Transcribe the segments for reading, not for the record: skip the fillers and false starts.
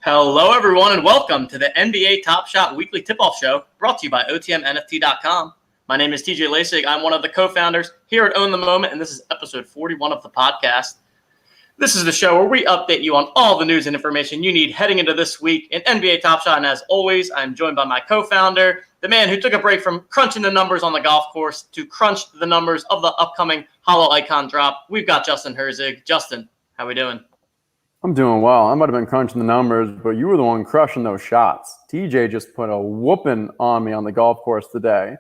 Hello, everyone, and welcome to the NBA Top Shot Weekly Tip-Off Show, brought to you by OTMNFT.com. My name is TJ Lasig. I'm one of the co-founders here at Own the Moment, and this is episode 41 of the podcast. This is the show where we update you on all the news and information you need heading into this week in NBA Top Shot. And as always, I'm joined by my co-founder, the man who took a break from crunching the numbers on the golf course to crunch the numbers of the upcoming Holo Icon drop. We've got Justin Herzig. Justin, how we doing? I'm doing well. I might have been crunching the numbers, but you were the one crushing those shots. TJ just put a whooping on me on the golf course today,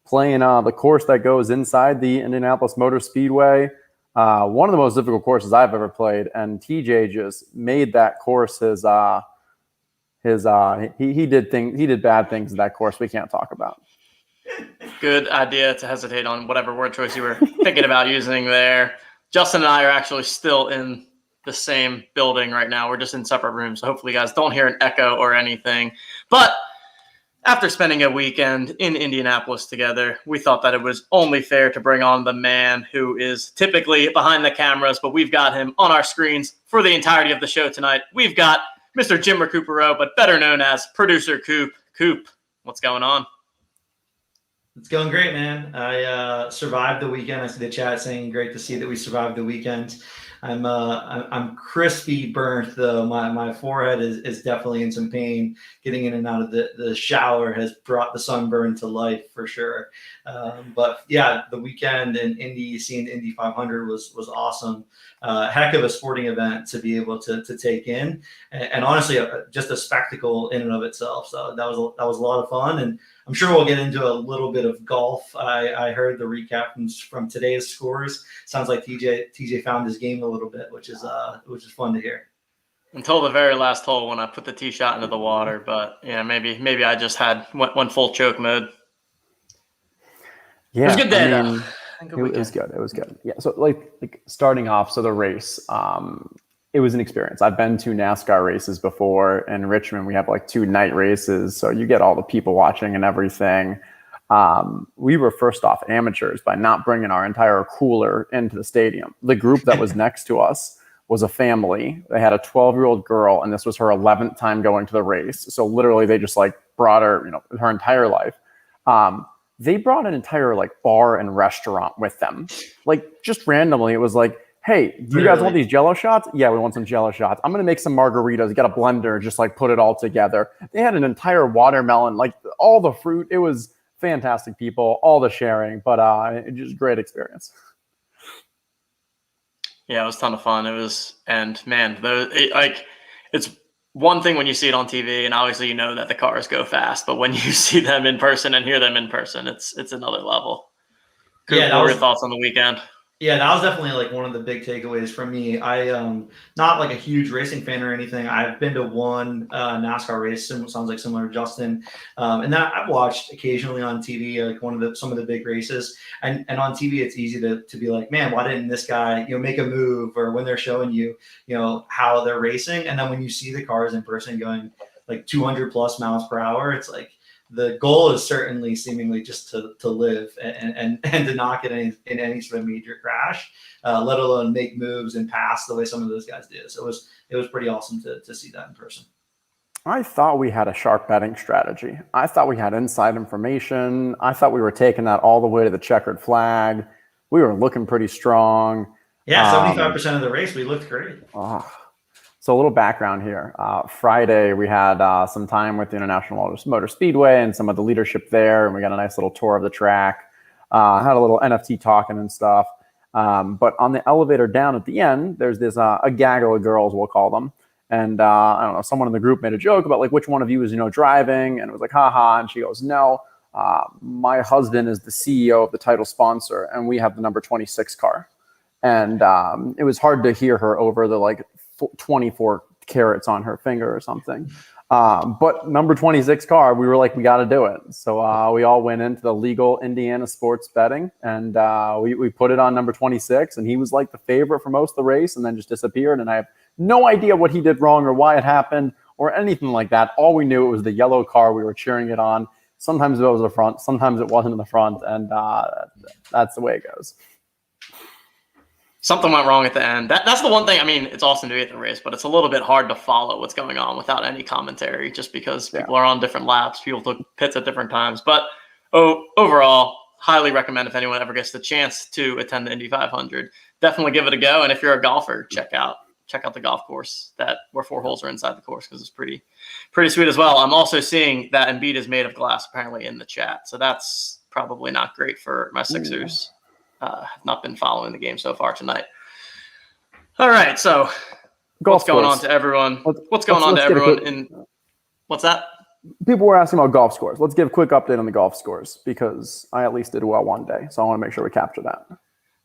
playing the course that goes inside the Indianapolis Motor Speedway. One of the most difficult courses I've ever played, and TJ just made that course he did bad things in that course we can't talk about. Good idea to hesitate on whatever word choice you were thinking about using there. Justin and I are actually still in the same building right now. We're just in separate rooms, so hopefully you guys don't hear an echo or anything. But after spending a weekend in Indianapolis together, we thought that it was only fair to bring on the man who is typically behind the cameras, but we've got him on our screens for the entirety of the show tonight. We've got Mr. Jim Recupero, but better known as Producer Cupe. Cupe, what's going on? It's going great, man. I survived the weekend. I see the chat saying great to see that we survived the weekend. I'm crispy burnt though. My forehead is definitely in some pain. Getting in and out of the shower has brought the sunburn to life for sure. But yeah, the weekend in Indy, seeing the Indy 500 was awesome. Heck of a sporting event to be able to take in, and honestly, just a spectacle in and of itself. So that was a lot of fun, and I'm sure we'll get into a little bit of golf. I heard the recap from today's scores. Sounds like TJ found his game a little bit, which is fun to hear. Until the very last hole when I put the tee shot into the water, but yeah, maybe I just went full choke mode. Yeah, it was a good day. I mean, it was good. It was good. Yeah. So like starting off, so the race, it was an experience. I've been to NASCAR races before in Richmond. We have like 2 night races, so you get all the people watching and everything. We were first off amateurs by not bringing our entire cooler into the stadium. The group that was next to us was a family. They had a 12-year-old girl, and this was her 11th time going to the race. So literally, they just like brought her, her entire life. They brought an entire like bar and restaurant with them. Like just randomly, it was like, hey, do you guys want these Jello shots? Yeah, we want some Jello shots. I'm going to make some margaritas. You got a blender, just like put it all together. They had an entire watermelon, like all the fruit. It was fantastic people, all the sharing, but it just great experience. Yeah, it was a ton of fun. It was, and man, it's one thing when you see it on TV, and obviously you know that the cars go fast, but when you see them in person and hear them in person, it's another level. What were your thoughts on the weekend? Yeah, that was definitely like one of the big takeaways from me. I not like a huge racing fan or anything. I've been to one NASCAR race, sounds like similar to Justin, and that I've watched occasionally on TV, like some of the big races. And on TV, it's easy to be like, man, why didn't this guy make a move, or when they're showing you how they're racing, and then when you see the cars in person going like 200 plus miles per hour, it's like, the goal is certainly seemingly just to live and to not get in any sort of major crash, let alone make moves and pass the way some of those guys did. So it was pretty awesome to see that in person. I thought we had a sharp betting strategy. I thought we had inside information. I thought we were taking that all the way to the checkered flag. We were looking pretty strong. Yeah, 75% of the race, we looked great. So a little background here. Friday, we had some time with the International Motor Speedway and some of the leadership there, and we got a nice little tour of the track. Had a little NFT talking and stuff. But on the elevator down at the end, there's this a gaggle of girls, we'll call them. And I don't know, someone in the group made a joke about like which one of you is driving, and it was like haha. And she goes, no, my husband is the CEO of the title sponsor, and we have the number 26 car. And it was hard to hear her over the like 24 carats on her finger or something. But number 26 car, we were like, we got to do it. So we all went into the legal Indiana sports betting, and we put it on number 26, and he was like the favorite for most of the race, and then just disappeared. And I have no idea what he did wrong or why it happened or anything like that. All we knew, it was the yellow car. We were cheering it on. Sometimes it was the front, sometimes it wasn't in the front, and that's the way it goes. something went wrong at the end. That's the one thing. I mean, it's awesome to be at the race, but it's a little bit hard to follow what's going on without any commentary, just because people are on different laps. People took pits at different times. But overall, highly recommend if anyone ever gets the chance to attend the Indy 500, definitely give it a go. And if you're a golfer, check out the golf course where 4 holes are inside the course, because it's pretty sweet as well. I'm also seeing that Embiid is made of glass apparently in the chat, so that's probably not great for my Sixers. Have not been following the game so far tonight. All right, so what's going on to everyone? What's going on to everyone? What's that? People were asking about golf scores. Let's give a quick update on the golf scores, because I at least did well one day, so I want to make sure we capture that.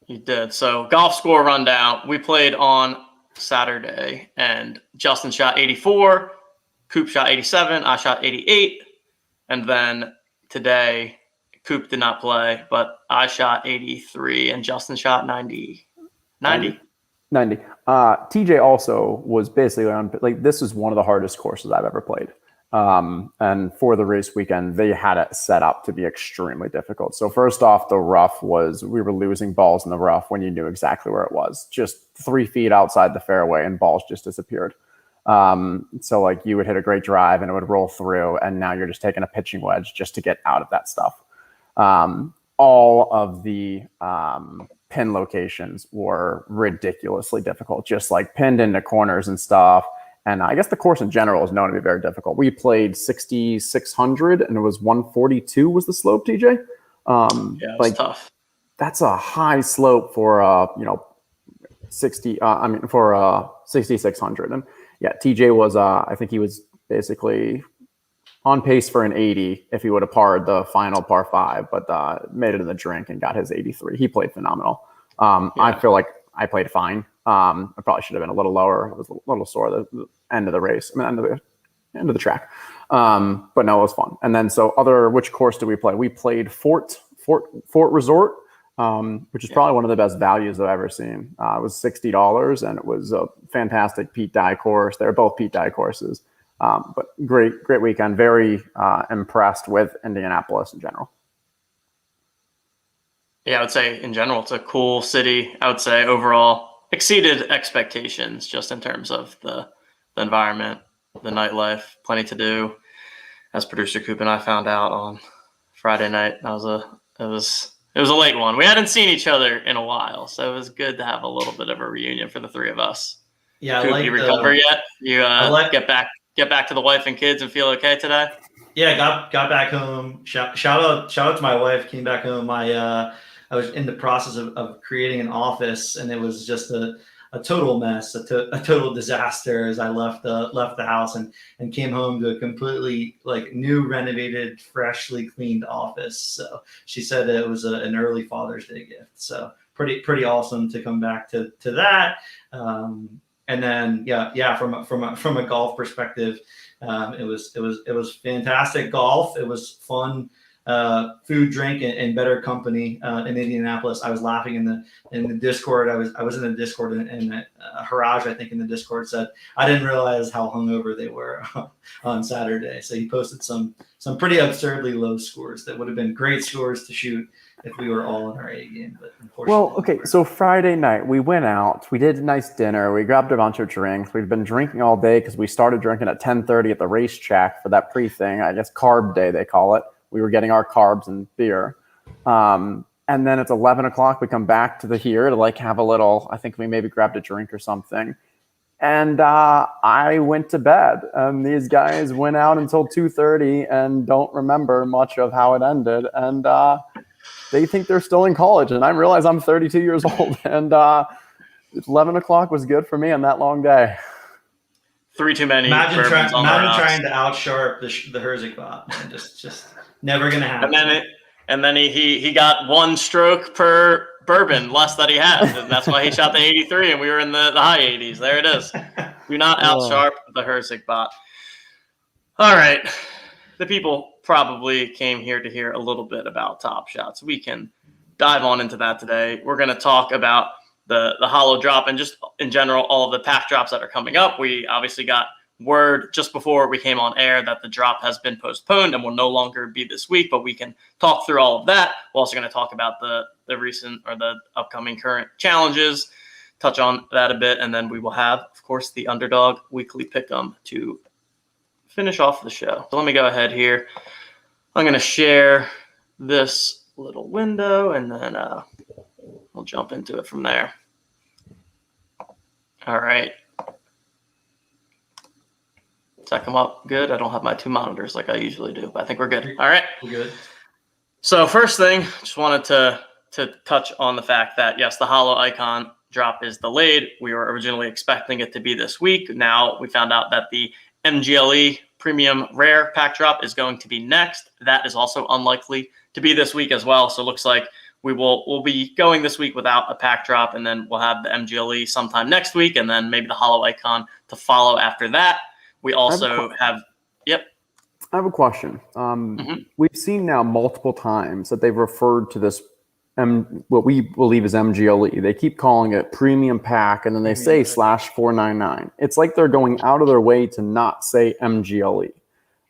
You did. So golf score rundown. We played on Saturday, and Justin shot 84, Cupe shot 87, I shot 88, and then today Cupe did not play, but I shot 83 and Justin shot 90. TJ also was basically on, like, this is one of the hardest courses I've ever played. And for the race weekend, they had it set up to be extremely difficult. So first off, the rough we were losing balls in the rough when you knew exactly where it was. Just 3 feet outside the fairway and balls just disappeared. So like you would hit a great drive and it would roll through, and now you're just taking a pitching wedge just to get out of that stuff. All of the pin locations were ridiculously difficult, just like pinned into corners and stuff. And I guess the course in general is known to be very difficult. We played 6,600 and it was 142 was the slope, TJ. It was tough. That's a high slope for 6,600. And yeah, TJ was I think he was basically on pace for an 80 if he would have parred the final par 5, but made it in the drink and got his 83. He played phenomenal. I feel like I played fine. I probably should have been a little lower. I was a little sore at the end of the race. End of the track. But no, it was fun. And then which course did we play? We played Fort Resort, which is probably one of the best values I've ever seen. It was $60, and it was a fantastic Pete Dye course. They're both Pete Dye courses. But great weekend. Very impressed with Indianapolis in general. Yeah, I would say in general, it's a cool city. I would say overall exceeded expectations just in terms of the environment, the nightlife, plenty to do. As Producer Cupe and I found out on Friday night, it was a late one. We hadn't seen each other in a while, so it was good to have a little bit of a reunion for the 3 of us. Yeah, Cupe, you recover yet? You get back to the wife and kids and feel okay today? Yeah, got back home. Shout out to my wife. Came back home. I was in the process of creating an office, and it was just a total mess, a total disaster as I left the house and came home to a completely new, renovated, freshly cleaned office. So she said it was an early Father's Day gift. So pretty awesome to come back to that. And then from a golf perspective, it was fantastic golf. It was fun. Food, drink, and better company in Indianapolis. I was laughing in the Discord. I was in the Discord, and Haraj, I think, in the Discord said, I didn't realize how hungover they were on Saturday. So he posted some pretty absurdly low scores that would have been great scores to shoot if we were all in our A game. But unfortunately, so Friday night we went out. We did a nice dinner. We grabbed a bunch of drinks. We've been drinking all day because we started drinking at 10:30 at the racetrack for that pre-thing. I guess carb day they call it. We were getting our carbs and beer. And then it's 11 o'clock. We come back to here to have a little, I think we maybe grabbed a drink or something. And I went to bed. And these guys went out until 2:30 and don't remember much of how it ended. And they think they're still in college. And I realize I'm 32 years old. And 11 o'clock was good for me on that long day. 3 too many. Imagine trying to outsharp the Herzig bot. Just never gonna happen. And then he got 1 stroke per bourbon less that he had, and that's why he shot the 83, and we were in the high 80s. There it is. Do not outsharp the Herzig bot. All right, the people probably came here to hear a little bit about Top Shots. We can dive on into that today. We're going to talk about the Holo drop and just in general all of the pack drops that are coming up. We obviously got word just before we came on air that the drop has been postponed and will no longer be this week, but we can talk through all of that. We're also going to talk about the recent or the upcoming current challenges. touch on that a bit, and then we will have, of course, the Underdog Weekly Pick'em to finish off the show. So let me go ahead here. I'm going to share this little window, and then we'll jump into it from there. All right. Does that come up good? I don't have my two monitors like I usually do, but I think we're good. All right. We're good. So first thing, just wanted to touch on the fact that, yes, the Holo Icon drop is delayed. We were originally expecting it to be this week. Now we found out that the MGLE Premium Rare pack drop is going to be next. That is also unlikely to be this week as well. So it looks like we'll be going this week without a pack drop, and then we'll have the MGLE sometime next week, and then maybe the Holo Icon to follow after that. We also have yep. I have a question. We've seen now multiple times that they've referred to this what we believe is MGLE. They keep calling it premium pack, and then they say /499. It's like they're going out of their way to not say MGLE.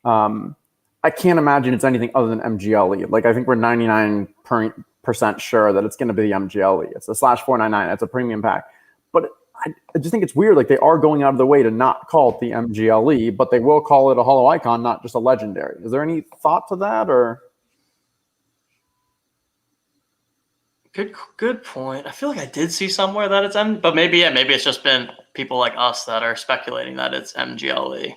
I can't imagine it's anything other than MGLE. Like, I think we're 99% sure that it's going to be the MGLE. It's a /499. It's a premium pack. But I just think it's weird. Like, they are going out of their way to not call it the MGLE, but they will call it a Holo Icon, not just a legendary. Is there any thought to that, or? Good point. I feel like I did see somewhere that it's but maybe it's just been people like us that are speculating that it's MGLE.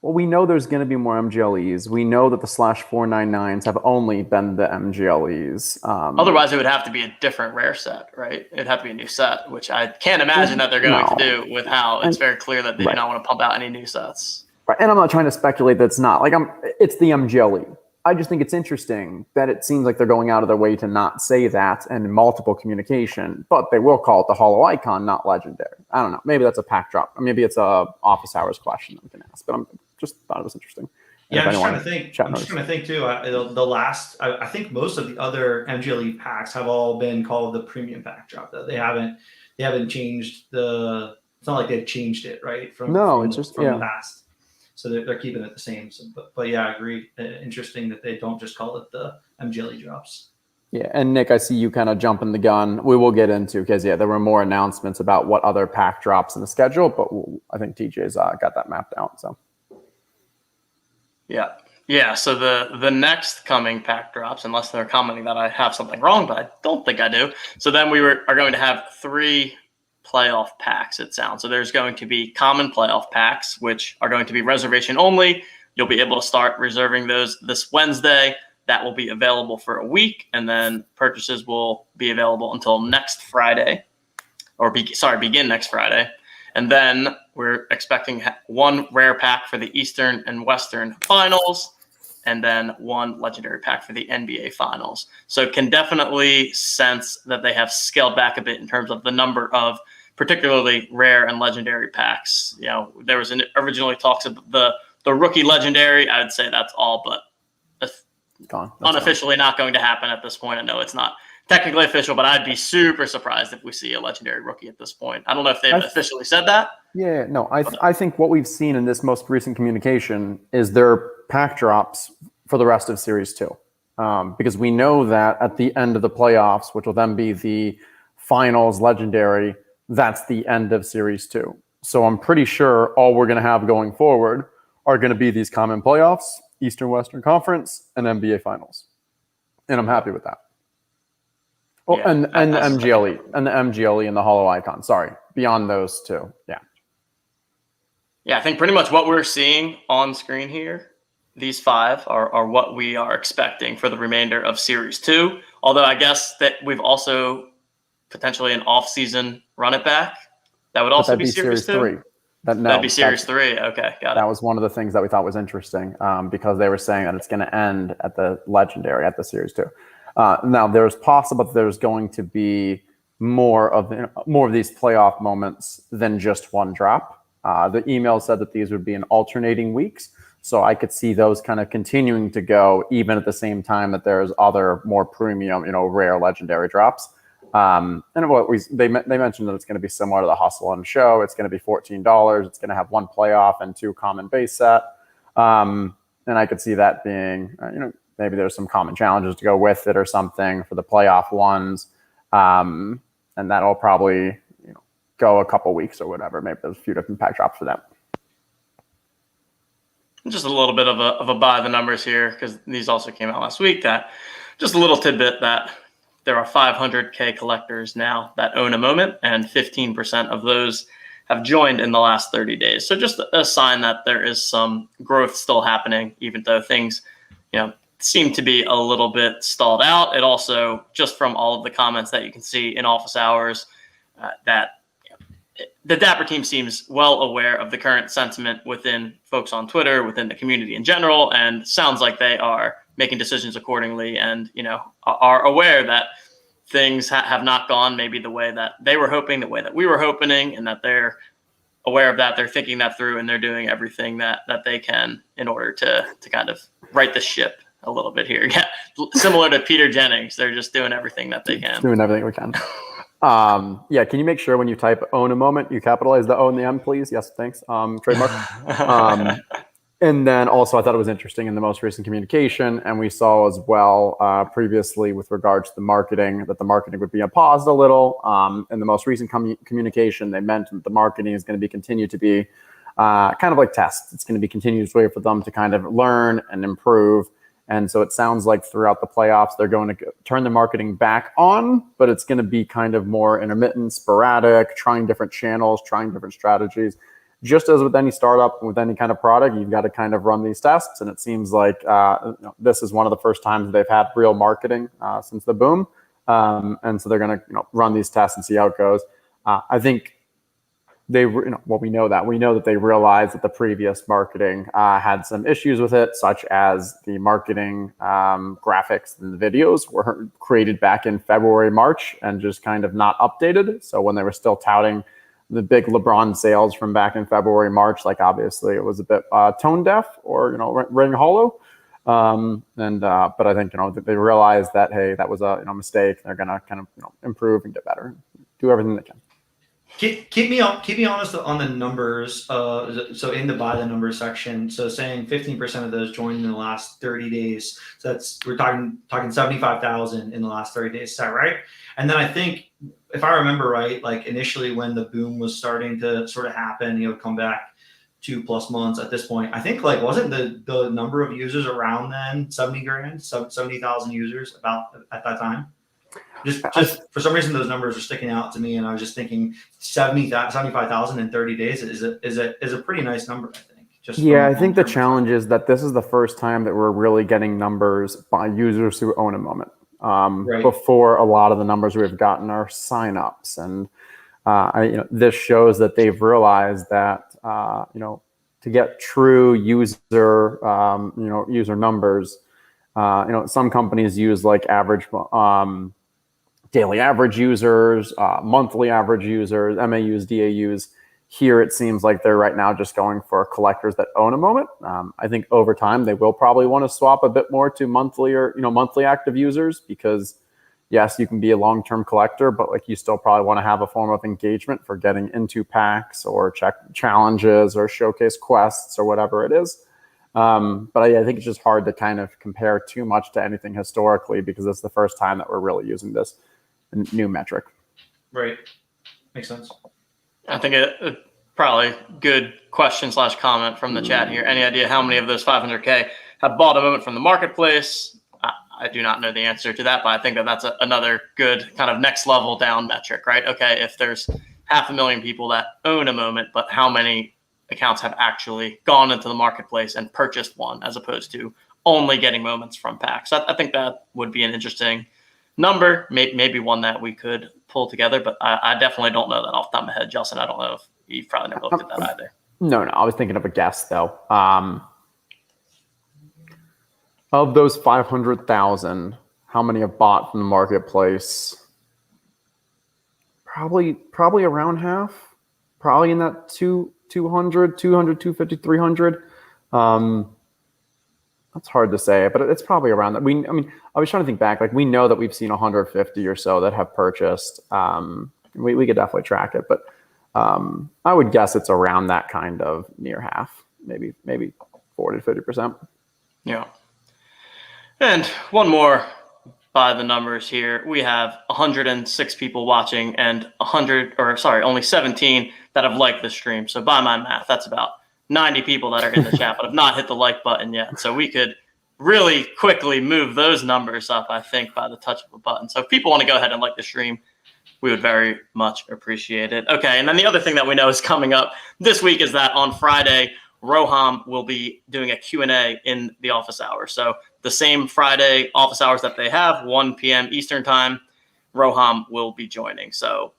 Well, we know there's going to be more MGLEs. We know that the /499s have only been the MGLEs. Otherwise, it would have to be a different rare set, right? It'd have to be a new set, which I can't imagine that they're going to do with how it's very clear that they do not want to pump out any new sets. Right. And I'm not trying to speculate that it's not. Like, it's the MGLE. I just think it's interesting that it seems like they're going out of their way to not say that and multiple communication, but they will call it the Holo Icon, not legendary. I don't know. Maybe that's a pack drop. Or maybe it's a office hours question that we can ask, but I'm just thought it was interesting. Yeah, I'm just trying to think too. I think most of the other MGLE packs have all been called the premium pack drop. Though they haven't changed the. It's not like they've changed it, right? From the past. So they're keeping it the same. So, but yeah, I agree. Interesting that they don't just call it the MGLE drops. Yeah, and Nick, I see you kind of jumping the gun. We will get into, because there were more announcements about what other pack drops in the schedule, but I think TJ's got that mapped out. So yeah. So the next coming pack drops, unless they're commenting that I have something wrong, but I don't think I do. So then are going to have 3 playoff packs, it sounds. So there's going to be common playoff packs, which are going to be reservation only. You'll be able to start reserving those this Wednesday. That will be available for a week, and then purchases will be available until next Friday, begin next Friday. And then we're expecting 1 rare pack for the Eastern and Western finals, and then 1 legendary pack for the NBA finals. So can definitely sense that they have scaled back a bit in terms of the number of particularly rare and legendary packs. There was originally talks of the rookie legendary. I would say that's all but unofficially not going to happen at this point. I know it's not technically official, but I'd be super surprised if we see a legendary rookie at this point. I don't know if they've officially said that. Yeah, no, I think what we've seen in this most recent communication is their pack drops for the rest of Series 2. Because we know that at the end of the playoffs, which will then be the finals legendary, that's the end of Series 2. So I'm pretty sure all we're going to have going forward are going to be these common playoffs, Eastern Western Conference, and NBA finals. And I'm happy with that. Oh, yeah, and the MGLE and the MGLE and the Holo Icon. Sorry, beyond those two. Yeah, I think pretty much what we're seeing on screen here, these 5 are what we are expecting for the remainder of Series 2. Although I guess that we've also potentially an off-season run it back. That would also be Series 3. That'd be Series 3. Okay, got it. That was one of the things that we thought was interesting, because they were saying that it's going to end at the legendary, at the Series 2. Now, there's possible that there's going to be more of these playoff moments than just 1 drop. The email said that these would be in alternating weeks, so I could see those kind of continuing to go even at the same time that there's other more premium, rare legendary drops. And they mentioned that it's going to be similar to the Hustle and Show. It's going to be $14. It's going to have 1 playoff and 2 common base set. And I could see that being, maybe there's some common challenges to go with it or something for the playoff ones. And that'll probably, go a couple weeks or whatever. Maybe there's a few different pack drops for them. Just a little bit of a buy the numbers here, because these also came out last week. That just a little tidbit that there are 500K collectors now that own a moment, and 15% of those have joined in the last 30 days. So just a sign that there is some growth still happening, even though things, seem to be a little bit stalled out. It also, just from all of the comments that you can see in office hours, that the Dapper team seems well aware of the current sentiment within folks on Twitter, within the community in general, and sounds like they are making decisions accordingly, and are aware that things have not gone maybe the way that they were hoping, the way that we were hoping, and that they're aware of that. They're thinking that through, and they're doing everything that they can in order to kind of right the ship a little bit here. Yeah, similar to Peter Jennings, they're just doing everything that they can. Doing everything we can. Yeah, can you make sure when you type own a moment, you capitalize the O and the M, please? Yes, thanks. Trademark. And then also, I thought it was interesting in the most recent communication, and we saw as well previously with regards to the marketing, that the marketing would be paused a little. In the most recent communication, they meant that the marketing is going to be continued to be kind of like tests. It's going to be continuous way for them to kind of learn and improve. And so it sounds like throughout the playoffs, they're going to turn the marketing back on, but it's going to be kind of more intermittent, sporadic, trying different channels, trying different strategies. Just as with any startup, with any kind of product, you've got to kind of run these tests. And it seems like this is one of the first times they've had real marketing since the boom. And so they're going to run these tests and see how it goes. I think we know that they realized that the previous marketing had some issues with it, such as the marketing graphics and the videos were created back in February, March, and just kind of not updated. So when they were still touting the big LeBron sales from back in February, March, like obviously it was a bit tone deaf or ring hollow. But I think they realized that, hey, that was a mistake. They're gonna kind of improve and get better, do everything they can. Keep me honest on the numbers. So in the buy the numbers section, so saying 15% of those joined in the last 30 days. So we're talking 75,000 in the last 30 days. Is that right? And then I think, if I remember right, like initially when the boom was starting to sort of happen, come back 2+ months at this point, I think like wasn't the number of users around then 70,000 users about at that time? Just for some reason, those numbers are sticking out to me, and I was just thinking 75,000 in 30 days is a pretty nice number, I think. I think the challenge is that this is the first time that we're really getting numbers by users who own a moment. Right. Before, a lot of the numbers we've gotten are signups, and this shows that they've realized that to get true user user numbers, some companies use like average. Daily average users, monthly average users, MAUs, DAUs. Here, it seems like they're right now just going for collectors that own a moment. I think over time, they will probably want to swap a bit more to monthly or monthly active users, because yes, you can be a long-term collector, but like you still probably want to have a form of engagement for getting into packs or check challenges or showcase quests or whatever it is. But I think it's just hard to kind of compare too much to anything historically, because it's the first time that we're really using this new metric. Right. Makes sense. I think a probably good question / comment from the chat here. Any idea how many of those 500K have bought a moment from the marketplace? I do not know the answer to that, but I think that's another good kind of next level down metric, right? Okay, if there's 500,000 people that own a moment, but how many accounts have actually gone into the marketplace and purchased one, as opposed to only getting moments from packs? I think that would be an interesting number, maybe one that we could pull together, but I definitely don't know that off the top of my head. Justin, I don't know if you've probably never looked at that either. No, I was thinking of a guess though. Of those 500,000, how many have bought from the marketplace? Probably around half. Probably in that 200, 250, 300. That's hard to say, but it's probably around that. I was trying to think back. Like, we know that we've seen 150 or so that have purchased. We could definitely track it, but I would guess it's around that kind of near half, maybe 40 to 50%. Yeah. And one more by the numbers here. We have 106 people watching and only 17 that have liked the stream. So by my math, that's about 90 people that are in the chat but have not hit the like button yet. So we could really quickly move those numbers up, I think, by the touch of a button. So if people want to go ahead and like the stream, we would very much appreciate it. Okay, and then the other thing that we know is coming up this week is that on Friday, Roham will be doing a Q&A in the office hours. So the same Friday office hours that they have, 1 p.m. Eastern time, Roham will be joining. So,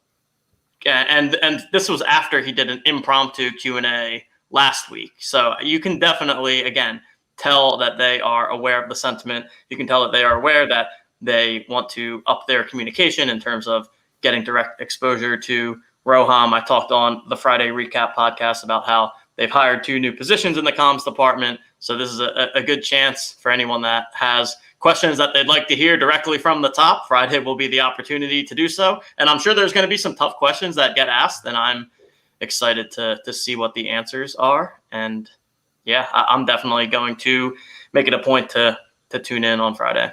and this was after he did an impromptu Q&A last week. So you can definitely, again, tell that they are aware of the sentiment. You can tell that they are aware that they want to up their communication in terms of getting direct exposure to Roham. I talked on the Friday Recap podcast about how they've hired 2 new positions in the comms department. So this is a good chance for anyone that has questions that they'd like to hear directly from the top. Friday will be the opportunity to do so. And I'm sure there's going to be some tough questions that get asked, and I'm excited to see what the answers are. And yeah, I'm definitely going to make it a point to tune in on Friday.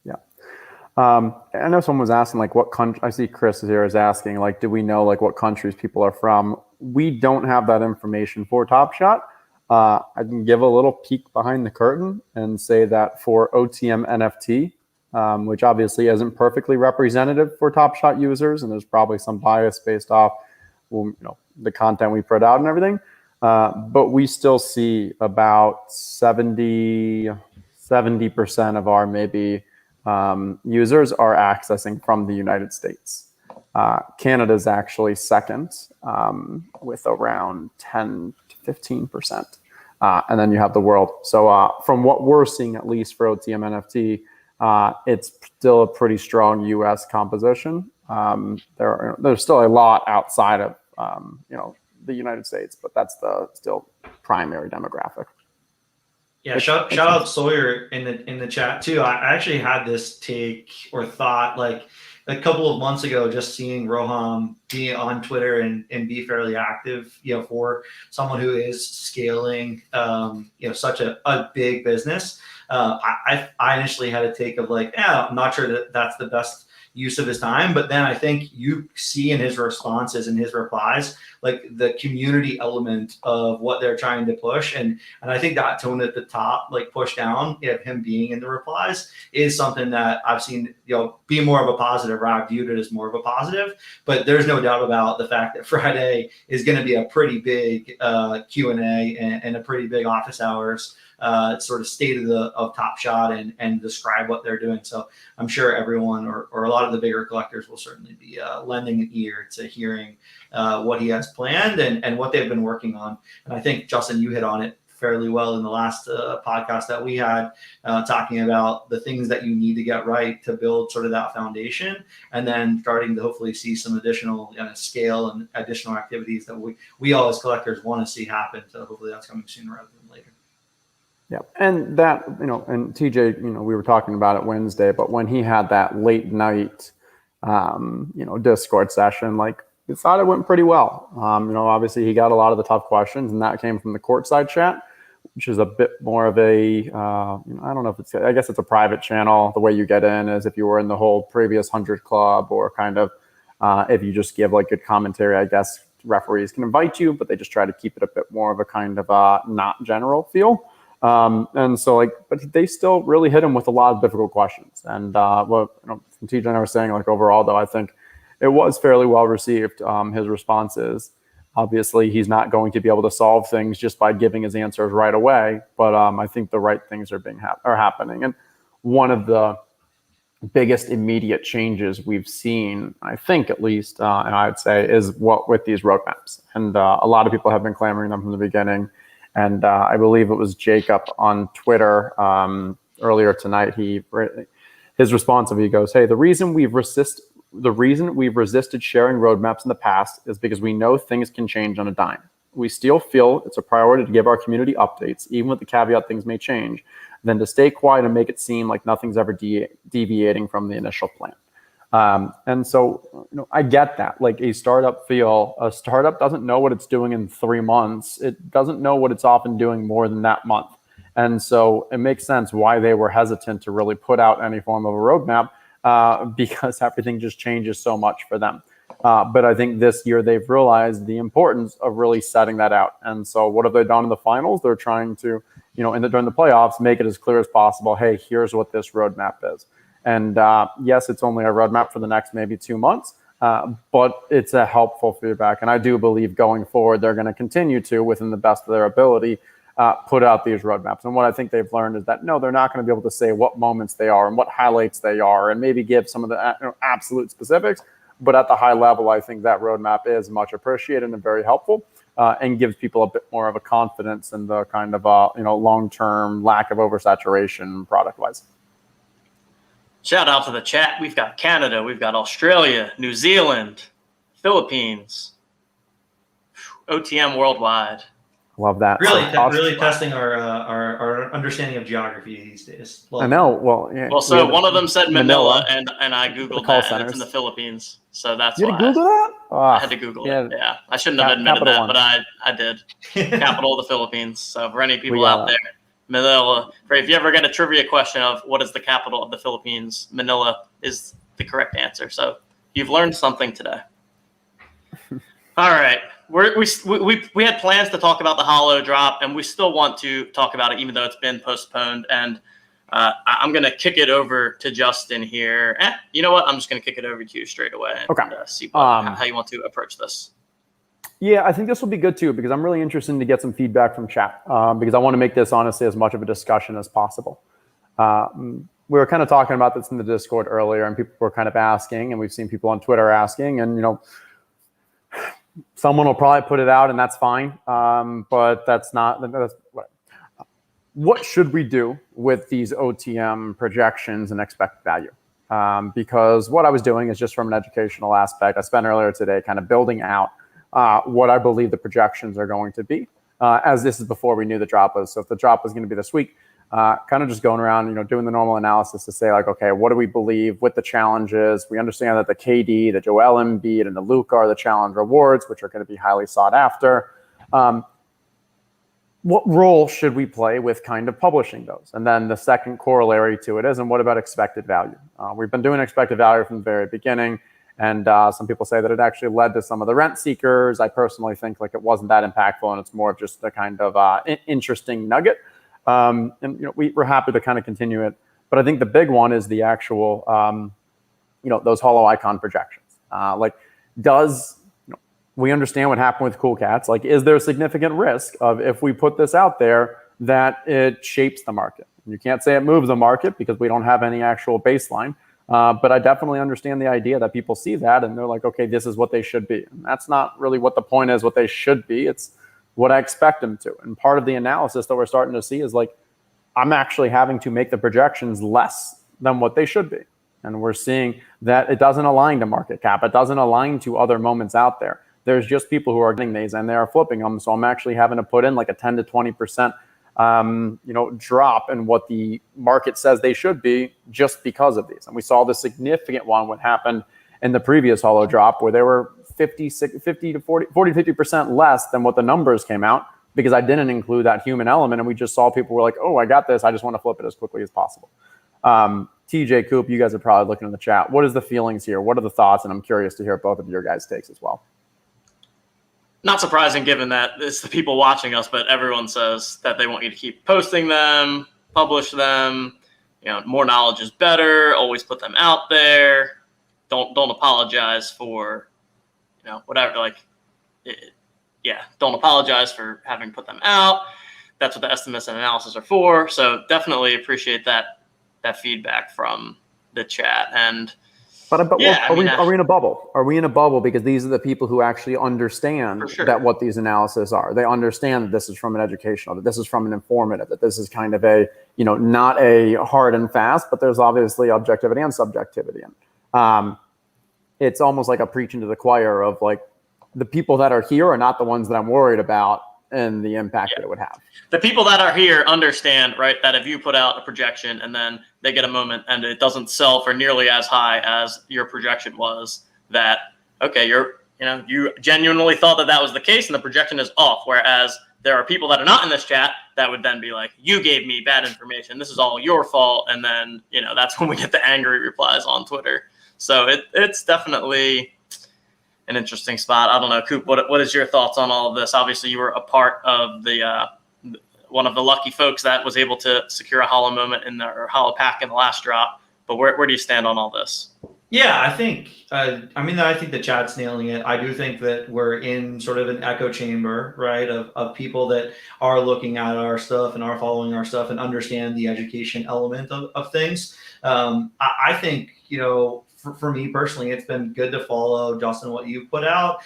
Yeah. I know someone was asking, like, what country. I see Chris here is asking, like, do we know, like, what countries people are from? We don't have that information for Top Shot. I can give a little peek behind the curtain and say that for OTM NFT, which obviously isn't perfectly representative for Top Shot users, and there's probably some bias based off, the content we put out and everything. But we still see about 70% of our maybe users are accessing from the United States. Canada is actually second with around 10 to 15%. And then you have the world. So from what we're seeing, at least for OTM NFT, it's still a pretty strong US composition. There's still a lot outside of the United States, but that's the still primary demographic. Yeah, shout out Sawyer in the chat too. I actually had this take or thought like a couple of months ago, just seeing Roham be on Twitter and be fairly active, for someone who is scaling, such a big business. I initially had a take of like, I'm not sure that that's the best use of his time, but then I think you see in his responses and his replies, like the community element of what they're trying to push. And I think that tone at the top, like push down, him being in the replies is something that I've seen, be more of a positive, or I've viewed it as more of a positive, but there's no doubt about the fact that Friday is going to be a pretty big Q&A and a pretty big office hours sort of state of Top Shot and describe what they're doing. So I'm sure everyone or a lot of the bigger collectors will certainly be lending an ear to hearing what he has planned and what they've been working on. And I think, Justin, you hit on it fairly well in the last podcast that we had, talking about the things that you need to get right to build sort of that foundation, and then starting to hopefully see some additional scale and additional activities that we all as collectors want to see happen. So hopefully that's coming sooner rather than later. Yeah, and that, and TJ, we were talking about it Wednesday, but when he had that late night, Discord session, like, we thought it went pretty well. Obviously he got a lot of the tough questions, and that came from the courtside chat, which is a bit more of a, I don't know if I guess it's a private channel. The way you get in is if you were in the whole previous 100 club, or kind of if you just give like good commentary, I guess referees can invite you, but they just try to keep it a bit more of a kind of not general feel. And so but they still really hit him with a lot of difficult questions. And from TJ and I were saying, like, overall though, I think it was fairly well received, his responses. Obviously he's not going to be able to solve things just by giving his answers right away, but I think the right things are happening. And one of the biggest immediate changes we've seen, I think at least, and I would say, is what with these roadmaps. And a lot of people have been clamoring them from the beginning. And I believe it was Jacob on Twitter earlier tonight. His response of he goes, "Hey, the reason we've resisted sharing roadmaps in the past is because we know things can change on a dime. We still feel it's a priority to give our community updates, even with the caveat things may change, than to stay quiet and make it seem like nothing's ever deviating from the initial plan." And so, I get that. Like, a startup doesn't know what it's doing in 3 months. It doesn't know what it's often doing more than that month. And so it makes sense why they were hesitant to really put out any form of a roadmap, because everything just changes so much for them. But I think this year they've realized the importance of really setting that out. And so what have they done in the finals? They're trying to, during the playoffs, make it as clear as possible. Hey, here's what this roadmap is. And yes, it's only a roadmap for the next maybe 2 months, but it's a helpful feedback. And I do believe going forward, they're going to continue to, within the best of their ability, put out these roadmaps. And what I think they've learned is that, no, they're not going to be able to say what moments they are and what highlights they are and maybe give some of the absolute specifics. But at the high level, I think that roadmap is much appreciated and very helpful, and gives people a bit more of a confidence in the kind of long-term lack of oversaturation product-wise. Shout out to the chat. We've got Canada, we've got Australia, New Zealand, Philippines, OTM worldwide. Love that. Really testing our understanding of geography these days. I know. Well, yeah, well, so one of them said Manila, and I googled that, centers. and it's in the Philippines. So that's you why had to Google that? I had to Google it. Yeah, I shouldn't have admitted that, but I did. Capital of the Philippines. So for any people out there, Manila. If you ever get a trivia question of what is the capital of the Philippines, Manila is the correct answer. So you've learned something today. All right. We had plans to talk about the Holo drop, and we still want to talk about it, even though it's been postponed. And I'm going to kick it over to Justin here. You know what? I'm just going to kick it over to you straight away and see how you want to approach this. Yeah, I think this will be good too, because I'm really interested to get some feedback from chat, because I want to make this honestly as much of a discussion as possible. We were kind of talking about this in the Discord earlier, and people were kind of asking, and we've seen people on Twitter asking, and someone will probably put it out, and that's fine. But that's what should we do with these OTM projections and expected value? Because what I was doing is just from an educational aspect. I spent earlier today kind of building out what I believe the projections are going to be, as this is before we knew the drop was. So if the drop was going to be this week, kind of just going around, doing the normal analysis to say like, okay, what do we believe with the challenges? We understand that the KD, the Joel Embiid, and the Luka are the challenge rewards, which are going to be highly sought after. What role should we play with kind of publishing those? And then the second corollary to it is, and what about expected value? We've been doing expected value from the very beginning. And some people say that it actually led to some of the rent seekers. I personally think like it wasn't that impactful, and it's more of just a kind of interesting nugget. And we're happy to kind of continue it. But I think the big one is the actual, those Holo Icon projections. We understand what happened with Cool Cats. Like, is there a significant risk of, if we put this out there, that it shapes the market? You can't say it moves the market because we don't have any actual baseline. But I definitely understand the idea that people see that and they're like, okay, this is what they should be. And that's not really what the point is, what they should be. It's what I expect them to. And part of the analysis that we're starting to see is like, I'm actually having to make the projections less than what they should be. And we're seeing that it doesn't align to market cap. It doesn't align to other moments out there. There's just people who are getting these and they are flipping them. So I'm actually having to put in like a 10 to 20% drop in what the market says they should be just because of these. And we saw the significant one what happened in the previous Holo drop, where they were 40 to 50% less than what the numbers came out, because I didn't include that human element. And we just saw people were like, oh, I got this. I just want to flip it as quickly as possible. TJ, Cupe, you guys are probably looking in the chat. What is the feelings here? What are the thoughts? And I'm curious to hear both of your guys' takes as well. Not surprising, given that it's the people watching us, but everyone says that they want you to keep posting them, publish them. More knowledge is better. Always put them out there. Don't apologize for, whatever. Don't apologize for having put them out. That's what the estimates and analysis are for. So definitely appreciate that feedback from the chat. And Are we in a bubble? Are we in a bubble because these are the people who actually understand that what these analyses are? They understand that this is from an educational, that this is from an informative, that this is kind of a, not a hard and fast, but there's obviously objectivity and subjectivity. And it's almost like a preaching to the choir of like, the people that are here are not the ones that I'm worried about and the impact that it would have. The people that are here understand, right, that if you put out a projection and then they get a moment and it doesn't sell for nearly as high as your projection was, that, okay, you genuinely thought that was the case and the projection is off. Whereas there are people that are not in this chat that would then be like, you gave me bad information. This is all your fault. And then, that's when we get the angry replies on Twitter. So it's definitely an interesting spot. I don't know, Coop, what is your thoughts on all of this? Obviously, you were a part of the one of the lucky folks that was able to secure a holo moment or holo pack in the last drop. But where do you stand on all this? Yeah, I think I think the chat's nailing it. I do think that we're in sort of an echo chamber, right, of people that are looking at our stuff and are following our stuff and understand the education element of things. I think, for me personally, it's been good to follow, Justin, what you've put out.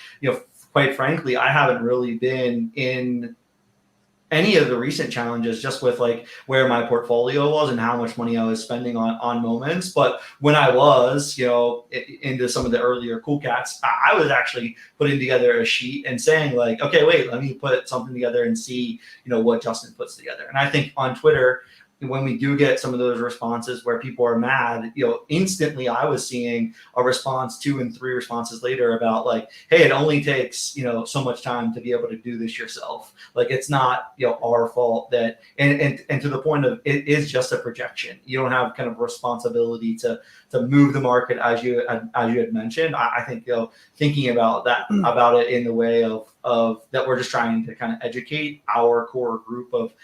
Quite frankly, I haven't really been in any of the recent challenges, just with like where my portfolio was and how much money I was spending on moments. But when I was, into some of the earlier Cool Cats, I was actually putting together a sheet and saying like, okay, wait, let me put something together and see, what Justin puts together. And I think on Twitter, when we do get some of those responses where people are mad, instantly I was seeing a response 2 and 3 responses later about like, hey, it only takes, so much time to be able to do this yourself. Like, it's not, our fault that, and to the point of it is just a projection. You don't have kind of responsibility to move the market as you had mentioned. I think, thinking about it in the way of that we're just trying to kind of educate our core group of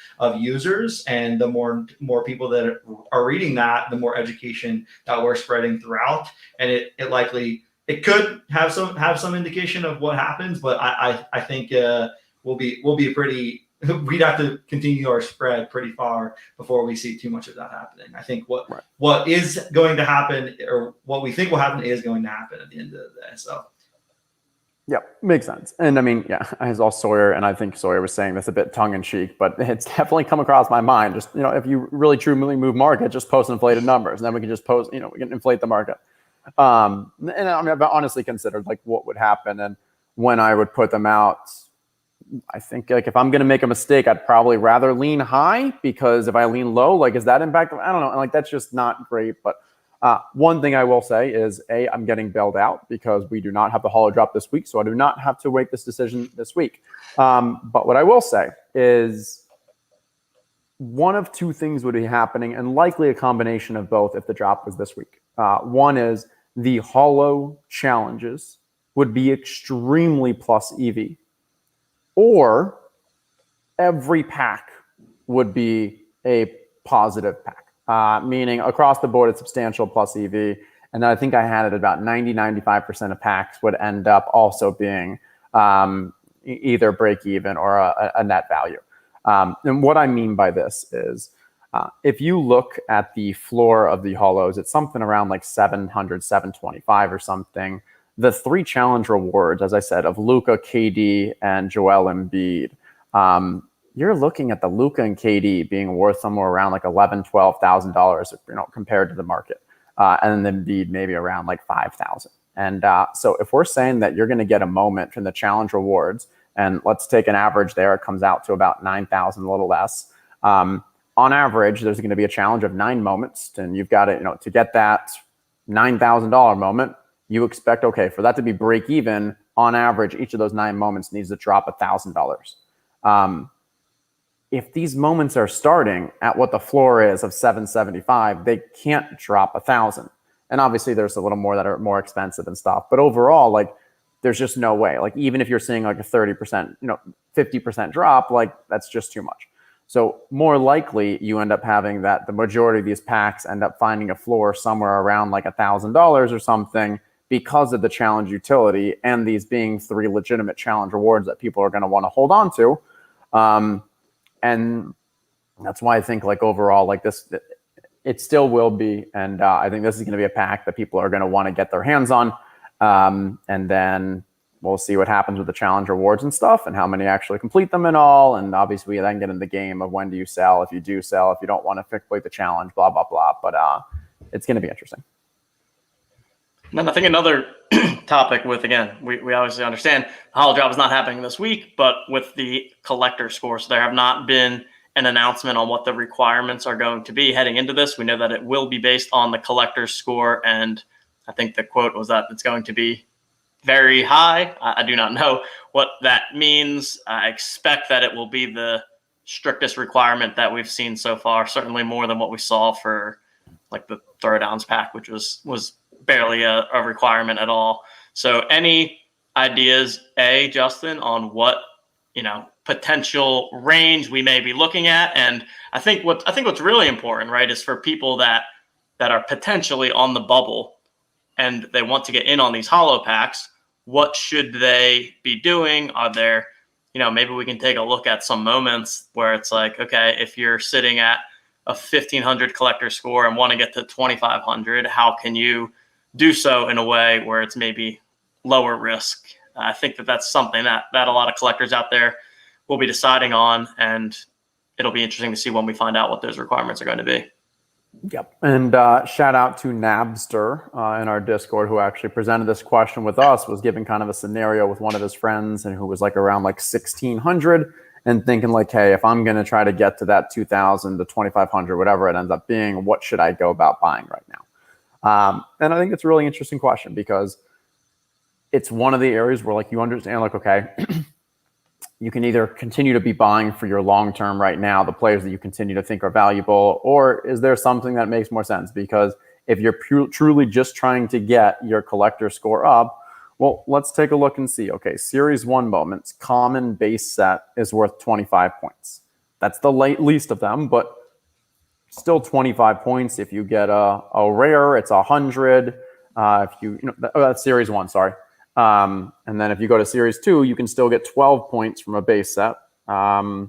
users, and the more people that are reading that, the more education that we're spreading throughout, and it likely it could have some indication of what happens, but I think we'll be pretty. We'd have to continue our spread pretty far before we see too much of that happening. I think what is going to happen, or what we think will happen, is going to happen at the end of the day. So. Yeah, makes sense. And I mean, yeah, I saw Sawyer, and I think Sawyer was saying this a bit tongue in cheek, but it's definitely come across my mind. Just, if you really truly move market, just post inflated numbers, and then we can just post, we can inflate the market. And I mean, I've honestly considered like what would happen, and when I would put them out, I think like if I'm going to make a mistake, I'd probably rather lean high, because if I lean low, like, is that impact? I don't know. Like, that's just not great. But one thing I will say is, I'm getting bailed out because we do not have the holo drop this week. So I do not have to make this decision this week. But what I will say is one of 2 things would be happening, and likely a combination of both if the drop was this week. One is the holo challenges would be extremely plus EV, or every pack would be a positive pack, meaning across the board, it's substantial plus EV. And I think I had it about 90-95% of packs would end up also being either break even or a net value. And what I mean by this is, if you look at the floor of the holos, it's something around like 700, 725 or something. The 3 challenge rewards, as I said, of Luka, KD, and Joel Embiid, you're looking at the Luka and KD being worth somewhere around like $11,000, $12,000, compared to the market, and then Embiid maybe around like 5,000. And so if we're saying that you're going to get a moment from the challenge rewards, and let's take an average there, it comes out to about 9,000, a little less. On average, there's going to be a challenge of 9 moments, and you've got to, to get that $9,000 moment. You expect, okay, for that to be break even, on average, each of those 9 moments needs to drop $1,000. If these moments are starting at what the floor is of 775, they can't drop 1,000. And obviously there's a little more that are more expensive and stuff. But overall, like, there's just no way. Like, even if you're seeing like a 30%, 50% drop, like, that's just too much. So more likely you end up having that the majority of these packs end up finding a floor somewhere around like $1,000 or something, because of the challenge utility and these being 3 legitimate challenge rewards that people are going to want to hold on to. And that's why I think like overall, like this, it still will be. And I think this is going to be a pack that people are going to want to get their hands on. And then we'll see what happens with the challenge rewards and stuff, and how many actually complete them and all. And obviously we then get in the game of when do you sell, if you do sell, if you don't want to complete the challenge, blah, blah, blah. But it's going to be interesting. And I think another topic with, again, we obviously understand the holo drop is not happening this week, but with the collector scores, there have not been an announcement on what the requirements are going to be heading into this. We know that it will be based on the collector's score, and I think the quote was that it's going to be very high. I do not know what that means. I expect that it will be the strictest requirement that we've seen so far. Certainly more than what we saw for like the throwdowns pack, which was barely a requirement at all. So any ideas, Justin, on what, potential range we may be looking at? And I think what's really important, right, is for people that are potentially on the bubble and they want to get in on these holo packs, what should they be doing? Are there, maybe we can take a look at some moments where it's like, okay, if you're sitting at a 1,500 collector score and want to get to 2,500, how can you do so in a way where it's maybe lower risk? I think that's something that a lot of collectors out there will be deciding on, and it'll be interesting to see when we find out what those requirements are going to be. Yep. And shout out to Nabster in our Discord, who actually presented this question with us, was giving kind of a scenario with one of his friends and who was like around like 1,600 and thinking like, hey, if I'm going to try to get to that 2,000 to 2,500, whatever it ends up being, what should I go about buying right now? And I think it's a really interesting question because it's one of the areas where like you understand like, okay, you can either continue to be buying for your long term right now, the players that you continue to think are valuable, or is there something that makes more sense? Because if you're truly just trying to get your collector score up, well, let's take a look and see. Okay, Series 1 moments, common base set is worth 25 points. That's the least of them, but still 25 points. If you get a rare, it's 100. That's Series 1, sorry. And then if you go to Series 2, you can still get 12 points from a base set, 10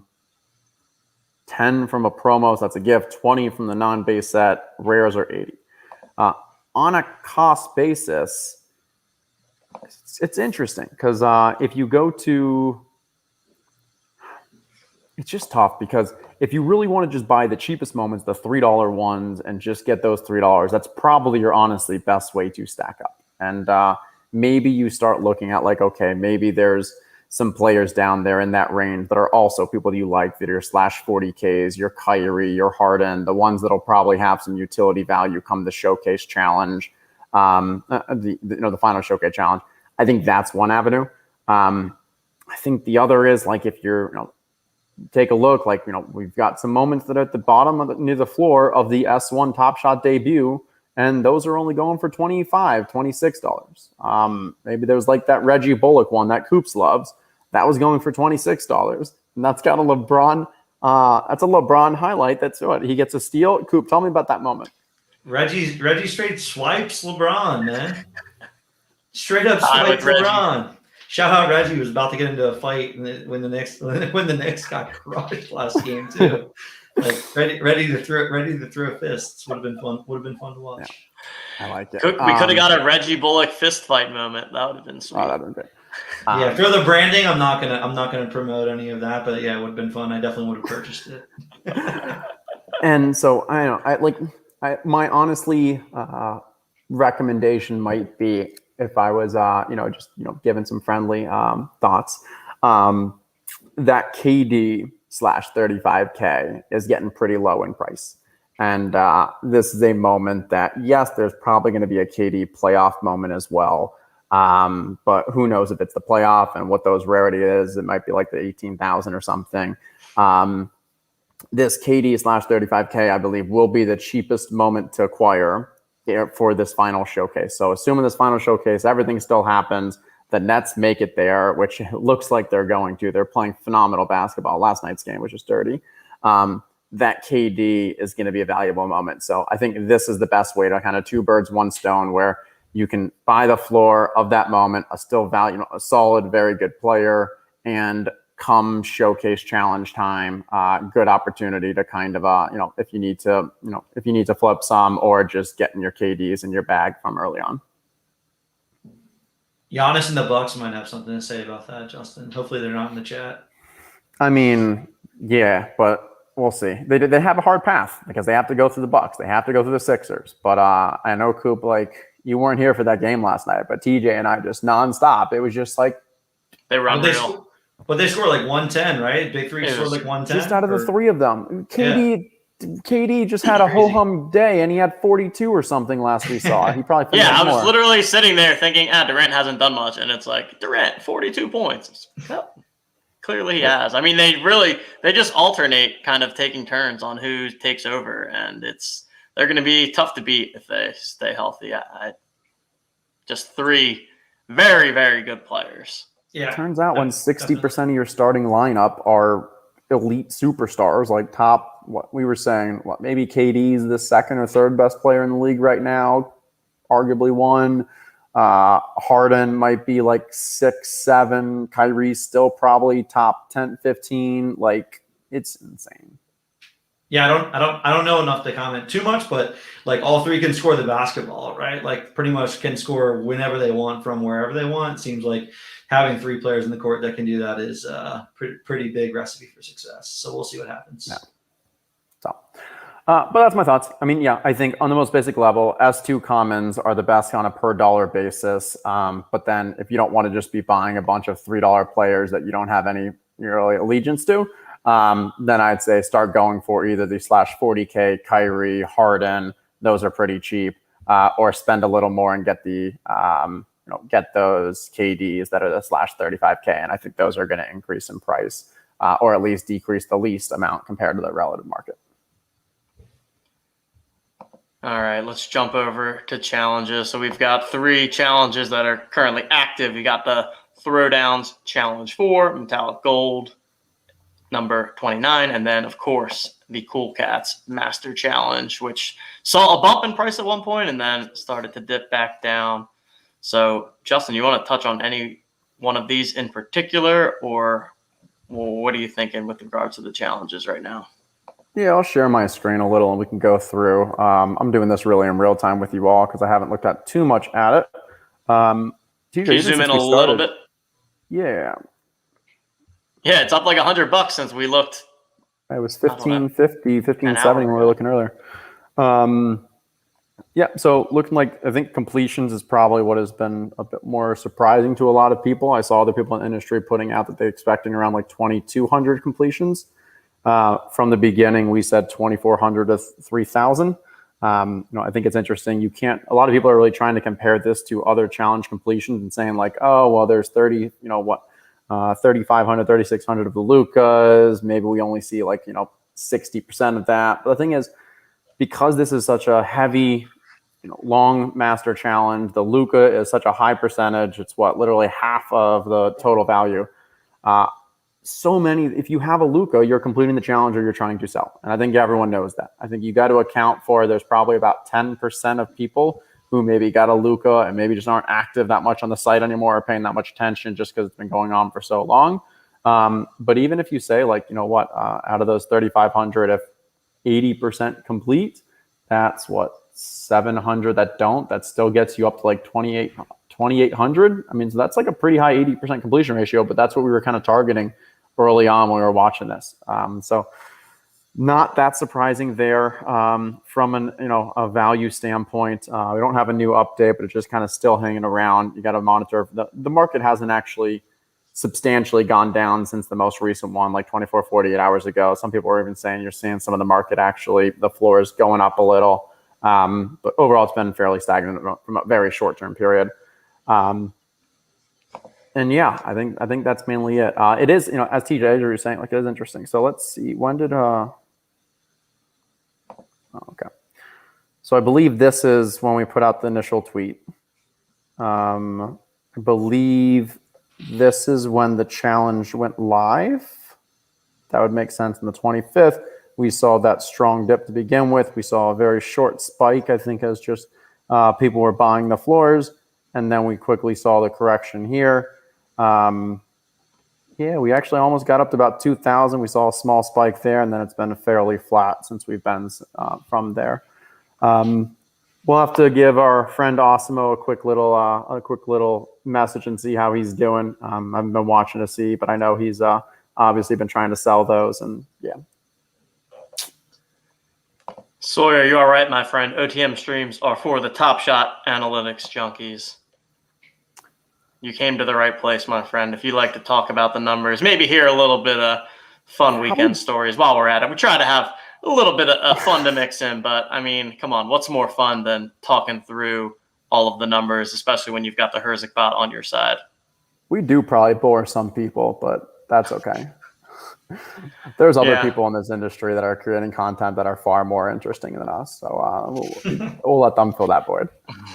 from a promo, so that's a gift, 20 from the non-base set, rares are 80. On a cost basis, it's interesting because if you go to, it's just tough because if you really want to just buy the cheapest moments, the $3 ones, and just get those $3, that's probably your honestly best way to stack up. And maybe you start looking at like, okay, maybe there's some players down there in that range that are also people that you like, that are slash 40Ks, your Kyrie, your Harden, the ones that'll probably have some utility value come the showcase challenge, the final showcase challenge. I think that's one avenue. I think the other is like if you're, take a look, like, we've got some moments that are at the bottom of near the floor of the S1 Top Shot debut, and those are only going for $25, $26. Maybe there's like that Reggie Bullock one that Coops loves. That was going for $26. And that's got a LeBron. That's a LeBron highlight. That's what he gets a steal. Coop, tell me about that moment. Reggie straight swipes LeBron, man. Straight up swipes LeBron. Reggie. Shout out Reggie, was about to get into a fight when the Knicks got crushed last game too. Like ready to throw fists. Would have been fun. Would have been fun to watch. Yeah, I like it. We could have got a Reggie Bullock fist fight moment. That would have been sweet. Oh, that would have been great. Yeah, for the branding, I'm not gonna promote any of that, but yeah, it would have been fun. I definitely would have purchased it. And so my honestly recommendation might be, if I was just giving some friendly thoughts, that KD /35K is getting pretty low in price. And this is a moment that, yes, there's probably going to be a KD playoff moment as well. But who knows if it's the playoff and what those rarity is. It might be like the 18,000 or something. This KD /35K, I believe, will be the cheapest moment to acquire for this final showcase. So assuming this final showcase, everything still happens, the Nets make it there, which looks like they're going to. They're playing phenomenal basketball. Last night's game was just dirty. That KD is going to be a valuable moment. So I think this is the best way to kind of two birds, one stone, where you can buy the floor of that moment, a still value, a solid, very good player, and come showcase challenge time, good opportunity to kind of, if you need to flip some or just getting your KDs in your bag from early on. Giannis and the Bucks might have something to say about that, Justin. Hopefully they're not in the chat. I mean, yeah, but we'll see. They have a hard path because they have to go through the Bucks. They have to go through the Sixers. But I know, Coop, like, you weren't here for that game last night, but TJ and I just nonstop. It was just like they were unreal. But they scored like 110, right? Big Three scored like 110. Just out of the three of them. KD just had a ho-hum day, and he had 42 or something last we saw. He probably I was literally sitting there thinking, Durant hasn't done much, and it's like, Durant, 42 points. Clearly he has. I mean, they just alternate kind of taking turns on who takes over, and they're going to be tough to beat if they stay healthy. Just three very, very good players. Yeah. Turns out when 60% of your starting lineup are elite superstars, like top, what we were saying, maybe KD's the second or third best player in the league right now, arguably one. Harden might be like 6, 7. Kyrie's still probably top 10, 15. Like, it's insane. Yeah, I don't know enough to comment too much, but like all three can score the basketball, right? Like pretty much can score whenever they want from wherever they want. It seems like having three players in the court that can do that is a pretty big recipe for success. So we'll see what happens. Yeah. So, but that's my thoughts. I mean, yeah, I think on the most basic level, S2 commons are the best on a per dollar basis. But then if you don't want to just be buying a bunch of $3 players that you don't have any really allegiance to, then I'd say start going for either the /40K Kyrie, Harden. Those are pretty cheap, or spend a little more and get the get those KDs that are the /35K, and I think those are going to increase in price, or at least decrease the least amount compared to the relative market. All right, let's jump over to challenges. So we've got 3 challenges that are currently active. We got the Throwdowns Challenge 4, Metallic Gold, number 29, and then, of course, the Cool Cats Master Challenge, which saw a bump in price at one point and then started to dip back down. So, Justin, you want to touch on any one of these in particular, or what are you thinking with regards to the challenges right now? Yeah, I'll share my screen a little and we can go through. I'm doing this really in real time with you all because I haven't looked at too much at it. Can you zoom in a little bit? Yeah. Yeah, it's up like $100 since we looked. It was 1550, 1570 when we were looking earlier. Yeah, so looking like, I think completions is probably what has been a bit more surprising to a lot of people. I saw other people in the industry putting out that they're expecting around like 2,200 completions. From the beginning, we said 2,400 to 3,000. I think it's interesting. A lot of people are really trying to compare this to other challenge completions and saying like, oh, well, there's 3,500, 3,600 of the Lukas. Maybe we only see 60% of that. But the thing is, because this is such a heavy, long master challenge, the Luka is such a high percentage. It's literally half of the total value. If you have a Luka, you're completing the challenge or you're trying to sell. And I think everyone knows that. I think you got to account for there's probably about 10% of people who maybe got a Luka and maybe just aren't active that much on the site anymore or paying that much attention just because it's been going on for so long. But even if you say out of those 3,500, if 80% complete, that's 700 that don't. That still gets you up to 2,800. I mean, so that's a pretty high 80% completion ratio, but that's what we were kind of targeting early on when we were watching this. So not that surprising there from a value standpoint. We don't have a new update, but it's just kind of still hanging around. You got to monitor. The market hasn't actually substantially gone down since the most recent one, 24, 48 hours ago. Some people are even saying you're seeing some of the market actually, the floor is going up a little. But overall, it's been fairly stagnant from a very short-term period. And yeah, I think that's mainly it. It is, as TJ, you were saying, it is interesting. So let's see, when did, okay. So I believe this is when we put out the initial tweet. I believe this is when the challenge went live. That would make sense. On the 25th, we saw that strong dip to begin with. We saw a very short spike, I think, as just people were buying the floors. And then we quickly saw the correction here. Yeah, we actually almost got up to about 2,000. We saw a small spike there, and then it's been fairly flat since we've been from there. We'll have to give our friend Osimo a quick little message and see how he's doing. I haven't been watching to see, but I know he's obviously been trying to sell those, and yeah. Sawyer, you are right, my friend. OTM streams are for the Top Shot analytics junkies. You came to the right place, my friend. If you like to talk about the numbers, maybe hear a little bit of fun weekend stories while we're at it. We try to have a little bit of fun to mix in, but I mean, come on, what's more fun than talking through all of the numbers, especially when you've got the Herzig bot on your side? We do probably bore some people, but That's okay. There's other Yeah. people in this industry that are creating content that are far more interesting than us. So we'll let them fill that void.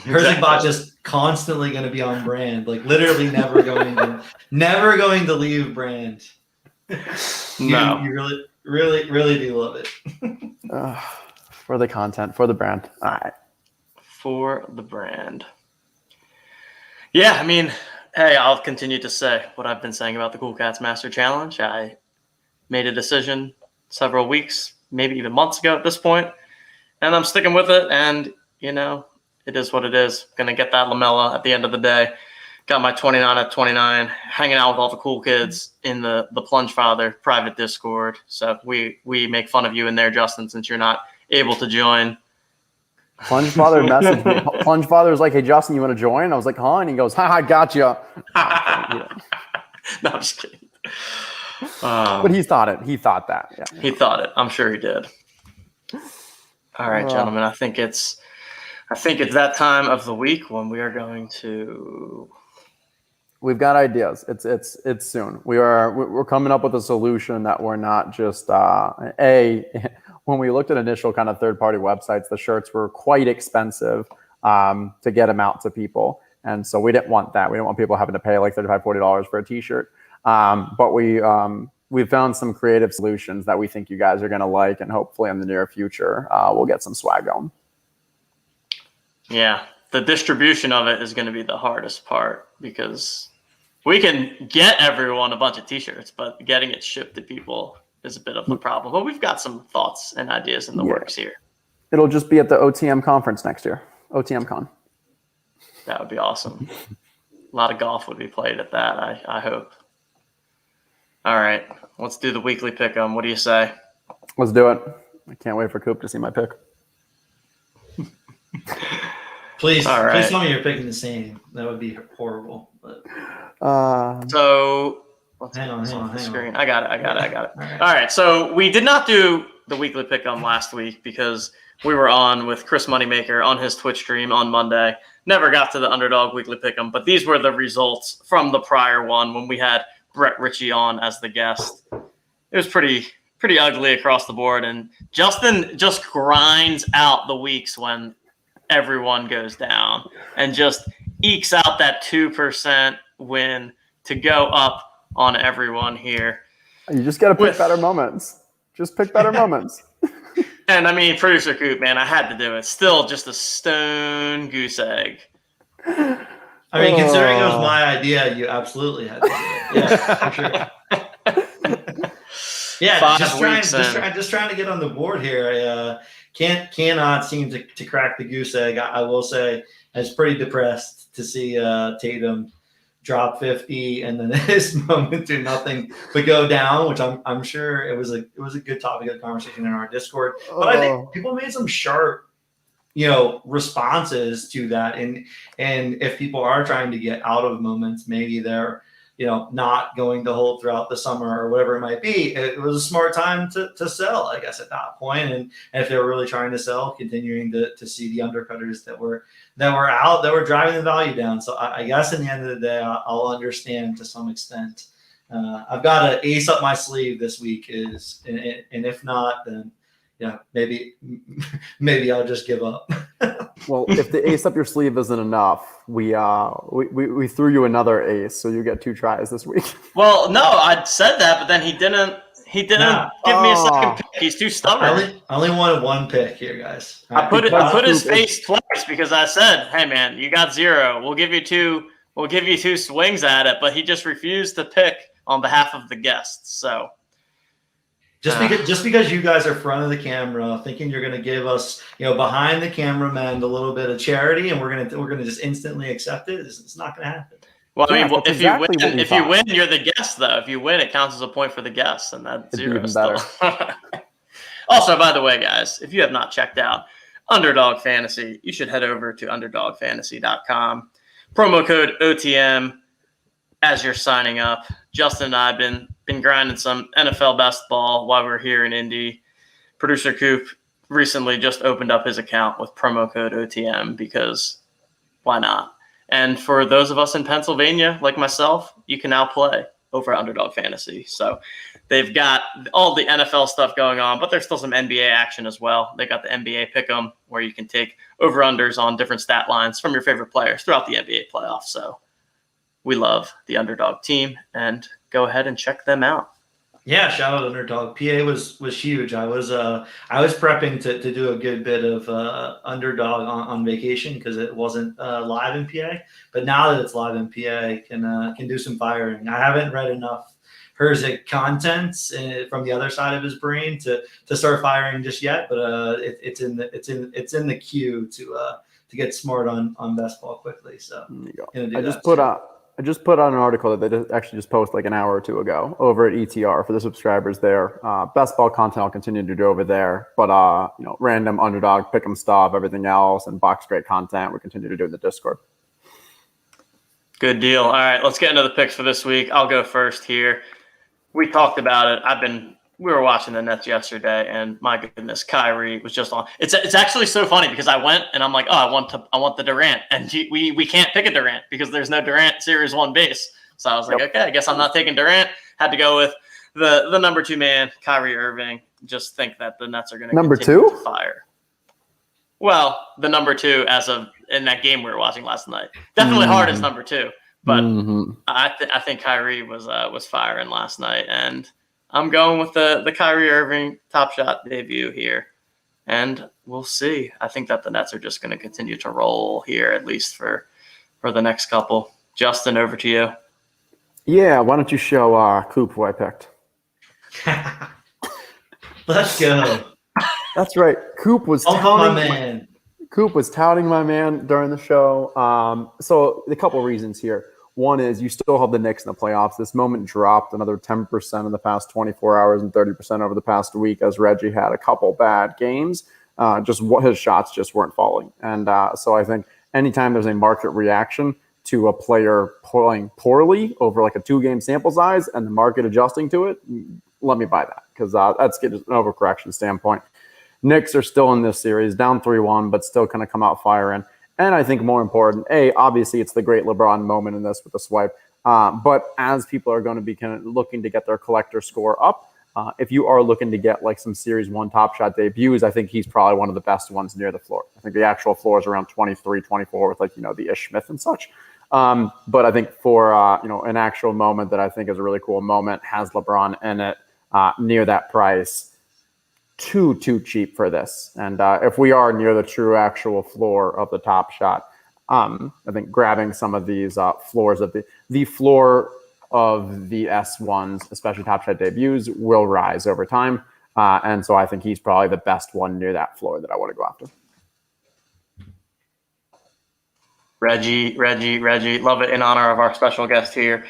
Herzig just constantly going to be on brand, like literally never going to leave brand. No. You really do love it. For the content, for the brand. All right. For the brand. Yeah, I mean, hey, I'll continue to say what I've been saying about the Cool Cats Master Challenge. I made a decision several weeks, maybe even months ago at this point, and I'm sticking with it. And, you know, it is what it is. Going to get that Lamella at the end of the day. Got my 29 at 29, hanging out with all the cool kids in the Plunge Father private Discord. So we make fun of you in there, Justin, since you're not able to join. Plunge Father messaged me. Plunge Father was like, "Hey, Justin, you want to join?" I was like, "Huh?" And he goes, "Ha, I gotcha." No, I'm just kidding. But he thought it. He thought that. Yeah. He thought it. I'm sure he did. All right, gentlemen. I think it's that time of the week when we are going to. We've got ideas. It's soon. We're coming up with a solution that we're not just when we looked at initial kind of third-party websites, the shirts were quite expensive to get them out to people. And so we didn't want that. We didn't want people having to pay like $35, $40 for a t-shirt. But we found some creative solutions that we think you guys are going to like. And hopefully in the near future, we'll get some swag going. Yeah, the distribution of it is going to be the hardest part because we can get everyone a bunch of t-shirts, but getting it shipped to people is a bit of a problem. But we've got some thoughts and ideas in the works here. It'll just be at the OTM conference next year. OTM Con. That would be awesome. A lot of golf would be played at that, I hope. All right, let's do the weekly pick 'em. What do you say? Let's do it. I can't wait for Cupe to see my pick. Please tell me you're picking the same. That would be horrible. But... So hang on. I got it. All right. So we did not do the weekly pick 'em last week because we were on with Chris Moneymaker on his Twitch stream on Monday. Never got to the Underdog weekly pick 'em, but these were the results from the prior one when we had Brett Ritchie on as the guest. It was pretty ugly across the board, and Justin just grinds out the weeks when everyone goes down and just ekes out that 2% win to go up on everyone here. You just got to pick better moments. Just pick better moments. And I mean, Producer Cupe, man, I had to do it. Still just a stone goose egg. I mean, considering it was my idea, you absolutely had to do it. Yeah, for sure. Yeah, just trying to get on the board here. I cannot seem to crack the goose egg. I will say I was pretty depressed to see Tatum drop 50 and then his moment do nothing but go down, which I'm sure it was a good topic of conversation in our Discord. But I think people made some sharp responses to that, and if people are trying to get out of moments, maybe they're not going to hold throughout the summer or whatever it might be. It was a smart time to sell, I guess, at that point. And if they were really trying to sell, continuing to see the undercutters that were out, that were driving the value down. So I guess in the end of the day, I'll understand to some extent. I've got an ace up my sleeve this week, and if not, then maybe I'll just give up. Well, if the ace up your sleeve isn't enough, we threw you another ace, so you get 2 tries this week. Well, no, I said that, but then he didn't give me a second pick. He's too stubborn. I only wanted 1 pick here, guys. I put his face twice because I said, "Hey, man, you got 0. We'll give you 2. We'll give you 2 swings at it," but he just refused to pick on behalf of the guests. So. Just because you guys are front of the camera, thinking you're going to give us, behind the cameraman a little bit of charity, and we're gonna just instantly accept it, it's not going to happen. Well, I mean, if you win, you're the guest, though. If you win, it counts as a point for the guests, and that's 0 still. Also, by the way, guys, if you have not checked out Underdog Fantasy, you should head over to underdogfantasy.com. Promo code OTM as you're signing up. Justin and I have been grinding some NFL best ball while we're here in Indy. Producer Cupe recently just opened up his account with promo code OTM because why not? And for those of us in Pennsylvania, like myself, you can now play over at Underdog Fantasy. So they've got all the NFL stuff going on, but there's still some NBA action as well. They got the NBA Pick'em where you can take over-unders on different stat lines from your favorite players throughout the NBA playoffs. So we love the Underdog team, and go ahead and check them out. Yeah, shout out Underdog. PA was huge. I was prepping to do a good bit of Underdog on vacation because it wasn't live in PA. But now that it's live in PA, can do some firing. I haven't read enough Herzig content from the other side of his brain to start firing just yet. But it's in the queue to get smart on best ball quickly. So I just put out an article that they actually just posted like an hour or two ago over at ETR for the subscribers there. Best ball content I'll continue to do over there, but random Underdog pick'em stuff, everything else, and box grade content we continue to do in the Discord. Good deal. All right, let's get into the picks for this week. I'll go first here. We talked about it. We were watching the Nets yesterday, and my goodness, Kyrie was just on. It's actually so funny because I went and I'm like, oh, I want the Durant, and we can't pick a Durant because there's no Durant Series 1 base. So I was like, okay, I guess I'm not taking Durant. Had to go with the number 2 man, Kyrie Irving. Just think that the Nets are going to number continue 2 to fire. Well, the number 2 as of in that game we were watching last night. Definitely hard as number 2, but I think Kyrie was firing last night, and I'm going with the Kyrie Irving Top Shot debut here, and we'll see. I think that the Nets are just going to continue to roll here, at least for the next couple. Justin, over to you. Yeah, why don't you show Cupe who I picked? Let's go. That's right. Cupe was my man. Cupe was touting my man during the show. So a couple reasons here. One is you still have the Knicks in the playoffs. This moment dropped another 10% in the past 24 hours and 30% over the past week as Reggie had a couple bad games. His shots just weren't falling. And so I think anytime there's a market reaction to a player playing poorly over like a 2-game sample size and the market adjusting to it, let me buy that because that's an overcorrection standpoint. Knicks are still in this series, down 3-1, but still going to come out firing. And I think more important, obviously it's the great LeBron moment in this with the swipe. But as people are going to be kind of looking to get their collector score up, if you are looking to get like some Series 1 Top Shot debuts, I think he's probably one of the best ones near the floor. I think the actual floor is around 23, 24 with the Ish Smith and such. But I think for, an actual moment that I think is a really cool moment, has LeBron in it near that price. Too cheap for this. And if we are near the true actual floor of the Top Shot, I think grabbing some of these floors of the floor of the S1s, especially Top Shot debuts, will rise over time. And so I think he's probably the best one near that floor that I want to go after. Reggie, love it in honor of our special guest here.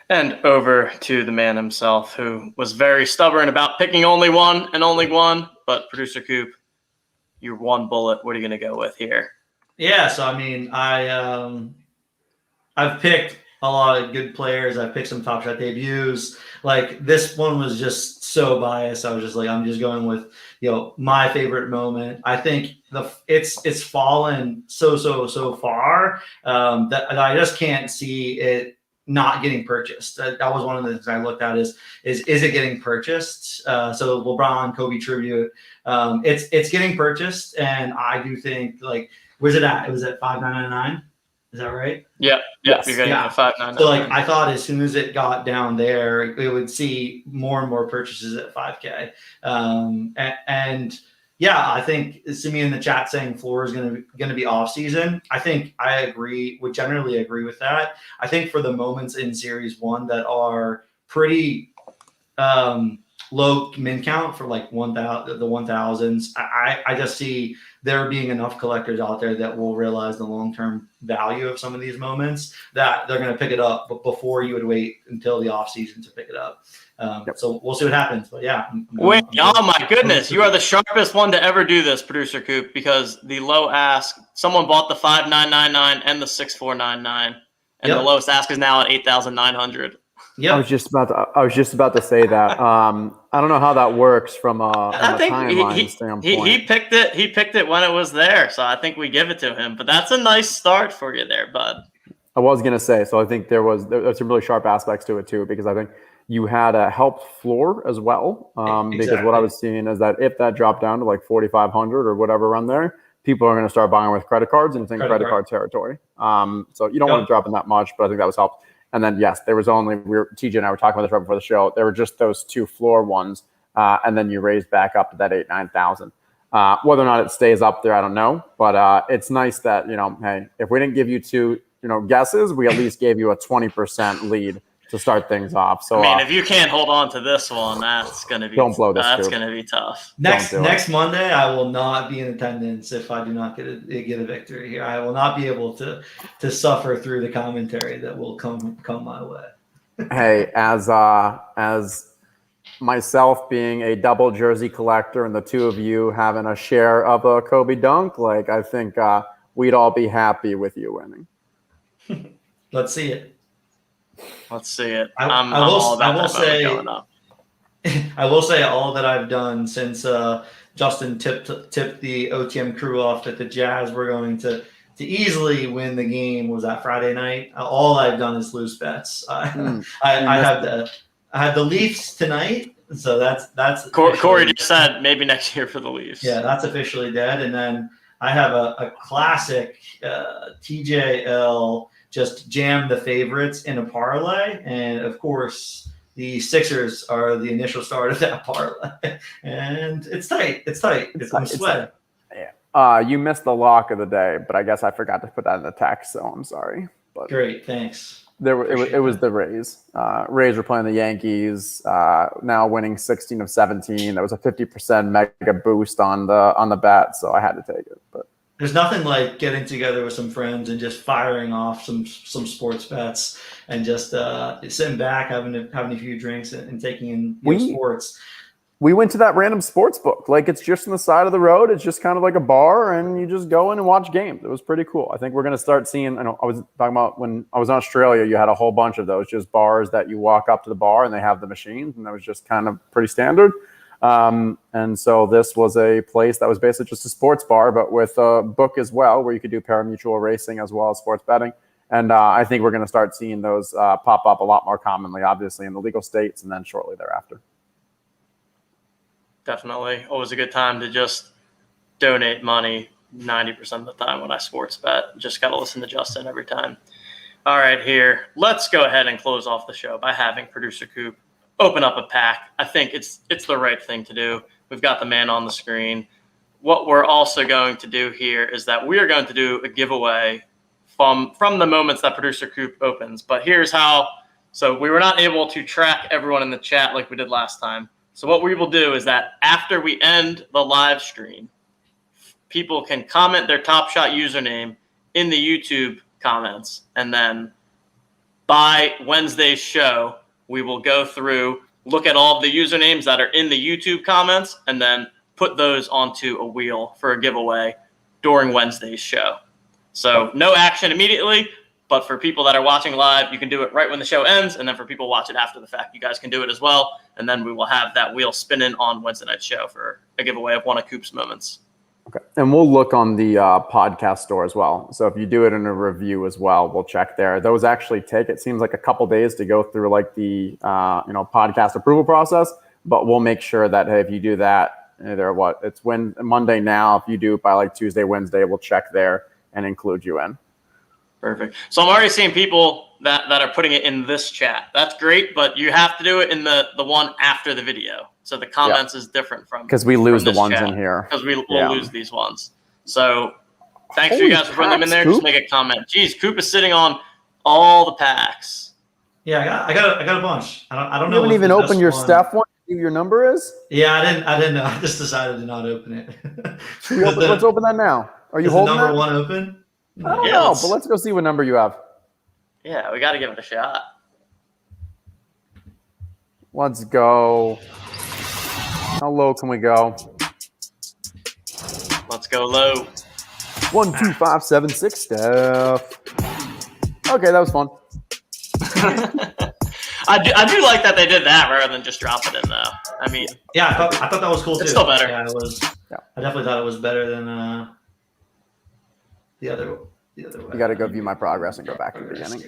And over to the man himself, who was very stubborn about picking only one. But Producer Cupe, your one bullet. What are you going to go with here? Yeah, so I mean, I've picked a lot of good players. I've picked some Top Shot debuts. Like this one was just so biased. I was just like, I'm just going with my favorite moment. I think it's fallen so far that I just can't see it not getting purchased. That was one of the things I looked at is it getting purchased? So LeBron, Kobe tribute. It's getting purchased, and I do think where's it at? It was at $5.99. Is that right? Yeah. Yes. You're getting a $5.99. So I thought as soon as it got down there, we would see more and more purchases at $5K. And yeah, I think Simi in the chat saying floor is going to be off season. I think I would generally agree with that. I think for the moments in Series 1 that are pretty low min count for like the 1000s, I just see there being enough collectors out there that will realize the long-term value of some of these moments that they're going to pick it up, but before you would wait until the off season to pick it up. So we'll see what happens, but yeah. Oh my goodness. You are the sharpest one to ever do this, Producer Cupe, because the low ask, someone bought the 5,999 and the 6,499, and the lowest ask is now at 8,900. Yeah, I was just about to say that. I don't know how that works from a timeline standpoint. He picked it. He picked it when it was there, so I think we give it to him. But that's a nice start for you there, bud. I was going to say, so I think there's some really sharp aspects to it too, because I think you had a helped floor as well. Because what I was seeing is that if that dropped down to like 4,500 or whatever around there, people are going to start buying with credit cards, and it's in credit card territory. So you don't want to drop in that much, but I think that was helped. And then, yes, there was only, TJ and I were talking about this right before the show. There were just those 2 floor ones. And then you raise back up to that 8,000-9,000. Whether or not it stays up there, I don't know. But it's nice that, hey, if we didn't give you 2, guesses, we at least gave you a 20% lead to start things off. So if you can't hold on to this one, that's going to be that's going to be tough. Next Monday, I will not be in attendance if I do not get a victory here. I will not be able to suffer through the commentary that will come my way. Hey, as myself being a double jersey collector and the 2 of you having a share of a Kobe dunk, like I think we'd all be happy with you winning. Let's see it. Let's see it. I will say all that I've done since Justin tipped the OTM crew off that the Jazz were going to easily win the game was that Friday night. All I've done is lose bets. I had the Leafs tonight, so that's Corey just said maybe next year for the Leafs. Yeah, that's officially dead. And then I have a classic TJL just jam the favorites in a parlay, and of course the Sixers are the initial start of that parlay, and it's tight. I'm sweating. Yeah. You missed the lock of the day, but I guess I forgot to put that in the text, so I'm sorry. But great, thanks. It was the Rays. Rays were playing the Yankees. Now winning 16 of 17. That was a 50% mega boost on the bet, so I had to take it. But there's nothing like getting together with some friends and just firing off some sports bets and just sitting back, having a few drinks and taking in sports. We went to that random sports book. Like, it's just on the side of the road. It's just kind of like a bar, and you just go in and watch games. It was pretty cool. I think we're going to start seeing, I was talking about when I was in Australia, you had a whole bunch of those, just bars that you walk up to the bar and they have the machines, and that was just kind of pretty standard. And so this was a place that was basically just a sports bar, but with a book as well, where you could do pari-mutuel racing as well as sports betting. And I think we're going to start seeing those pop up a lot more commonly, obviously, in the legal states and then shortly thereafter. Definitely. Always a good time to just donate money 90% of the time when I sports bet. Just got to listen to Justin every time. All right, here. Let's go ahead and close off the show by having Producer Cupe open up a pack. I think it's the right thing to do. We've got the man on the screen. What we're also going to do here is that we are going to do a giveaway from the moments that Producer Cupe opens. But here's how. So we were not able to track everyone in the chat like we did last time. So what we will do is that after we end the live stream, people can comment their Top Shot username in the YouTube comments. And then by Wednesday's show, we will go through, look at all of the usernames that are in the YouTube comments, and then put those onto a wheel for a giveaway during Wednesday's show. So no action immediately, but for people that are watching live, you can do it right when the show ends. And then for people watching after the fact, you guys can do it as well. And then we will have that wheel spinning on Wednesday night's show for a giveaway of one of Cupe's moments. Okay. And we'll look on the podcast store as well. So if you do it in a review as well, we'll check there. Those actually take, it seems like a couple days to go through like the podcast approval process, but we'll make sure that, hey, if you do that, it's Monday now. If you do it by like Tuesday, Wednesday, we'll check there and include you in. Perfect. So I'm already seeing people that are putting it in this chat. That's great, but you have to do it in the one after the video. So the comments is different from, because we lose the ones in here. Because we'll lose these ones. So thanks for you guys for putting them in there. Coop. Just make a comment. Geez, Cupe is sitting on all the packs. Yeah, I got a bunch. I don't know. You haven't even opened your Steph one. Your number is? Yeah, I didn't know. I just decided to not open it. Let's open that now. Are you holding number that? one open? I don't know, but let's go see what number you have. Yeah, we got to give it a shot. Let's go. How low can we go? Let's go low. 1, 2, 5, 7, 6, Steph. Okay, that was fun. I do like that they did that rather than just drop it in, though. I mean, yeah, I thought that was cool too. It's still better. Yeah, it was. Yeah. I definitely thought it was better than the other the other way. You got to go view my progress and go back to the beginning.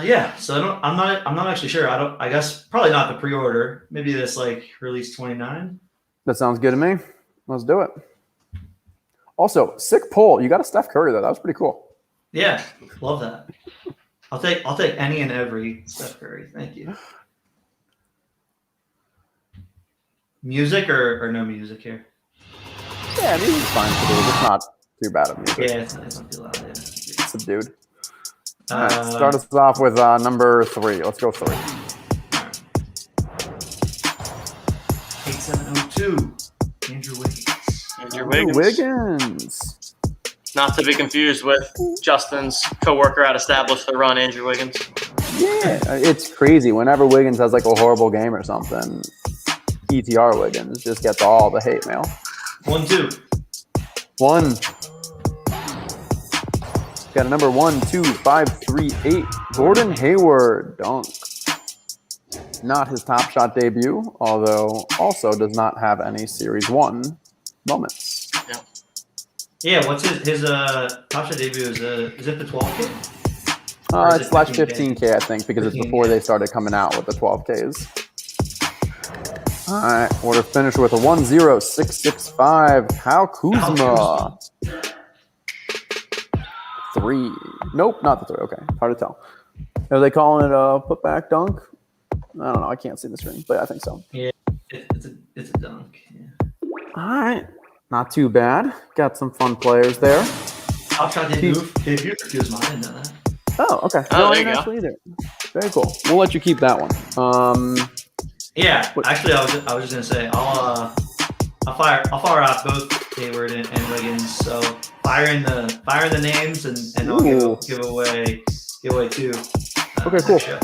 Yeah. So I'm not actually sure. I guess probably not the pre-order. Maybe this like release 29. That sounds good to me. Let's do it. Also, sick poll. You got a Steph Curry though. That was pretty cool. Yeah, love that. I'll take any and every Steph Curry. Thank you. Music or no music here? Yeah, music's fine to do. It's not too bad of music. Yeah, it's not too loud. Yeah. Subdued. All right, start us off with number 3. Let's go 3. 8702. Andrew Wiggins. Andrew Wiggins. Not to be confused with Justin's coworker at Established the Run, Andrew Wiggins. Yeah, it's crazy. Whenever Wiggins has like a horrible game or something, ETR Wiggins just gets all the hate mail. 1-2. 1. Got a number 1, 2, 5, 3, 8. Gordon Hayward, dunk. Not his Top Shot debut, although also does not have any Series 1 moments. Yeah, what's his Top Shot debut? Is it the 12K? It's slash 15K, I think, because it's before they started coming out with the 12Ks. All right, order finished with a 10665. Kyle Kuzma. 3. Nope, not the 3. Okay, hard to tell. Are they calling it a putback dunk? I don't know. I can't see the screen, but I think so. Yeah, it's a dunk. Yeah. All right, not too bad. Got some fun players there. Top Shot debut for Kuzma. I didn't know that. Oh, okay. Oh, No, there you go. actually either. Very cool. We'll let you keep that one. Yeah, actually, I was just gonna say I'll fire off both Hayward and Wiggins. So fire in the names and I'll give away 2. Okay, cool. Show.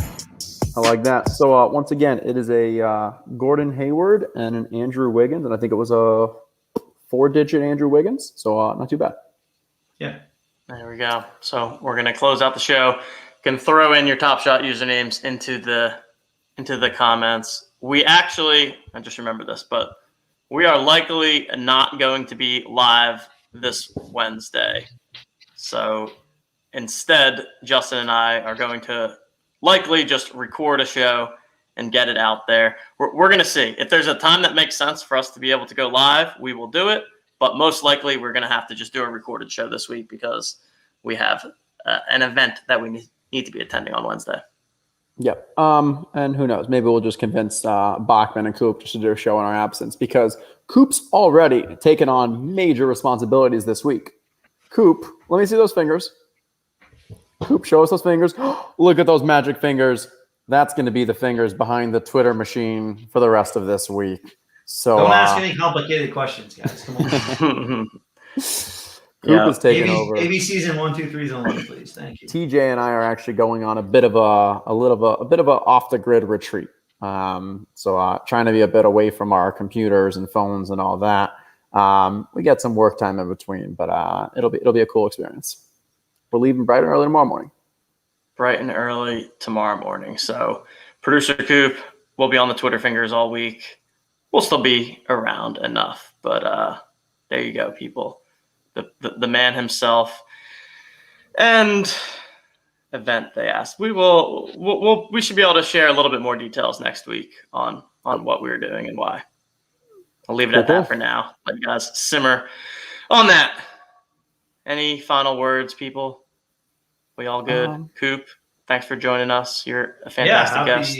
I like that. So once again, it is a Gordon Hayward and an Andrew Wiggins, and I think it was a 4-digit Andrew Wiggins. So not too bad. Yeah. There we go. So we're going to close out the show. You can throw in your Top Shot usernames into the comments. We actually, I just remembered this, but we are likely not going to be live this Wednesday. So instead, Justin and I are going to likely just record a show and get it out there. We're going to see. If there's a time that makes sense for us to be able to go live, we will do it. But most likely, we're going to have to just do a recorded show this week because we have an event that we need to be attending on Wednesday. Yep. And who knows? Maybe we'll just convince Bachman and Coop just to do a show in our absence because Coop's already taken on major responsibilities this week. Coop, let me see those fingers. Coop, show us those fingers. Look at those magic fingers. That's going to be the fingers behind the Twitter machine for the rest of this week. So don't ask any complicated questions, guys. Come on. Coop is taking over. AB season 1, 2, 3 only, please. Thank you. TJ and I are actually going on a bit of a off the grid retreat. So trying to be a bit away from our computers and phones and all that. We get some work time in between, but it'll be a cool experience. We're leaving bright and early tomorrow morning. Bright and early tomorrow morning. So Producer Cupe will be on the Twitter fingers all week. We'll still be around enough, but there you go, people. The man himself and event they asked. We should be able to share a little bit more details next week on what we were doing and why. I'll leave it at that for now. Let you guys simmer on that. Any final words, people? We all good? Coop, thanks for joining us. You're a fantastic guest.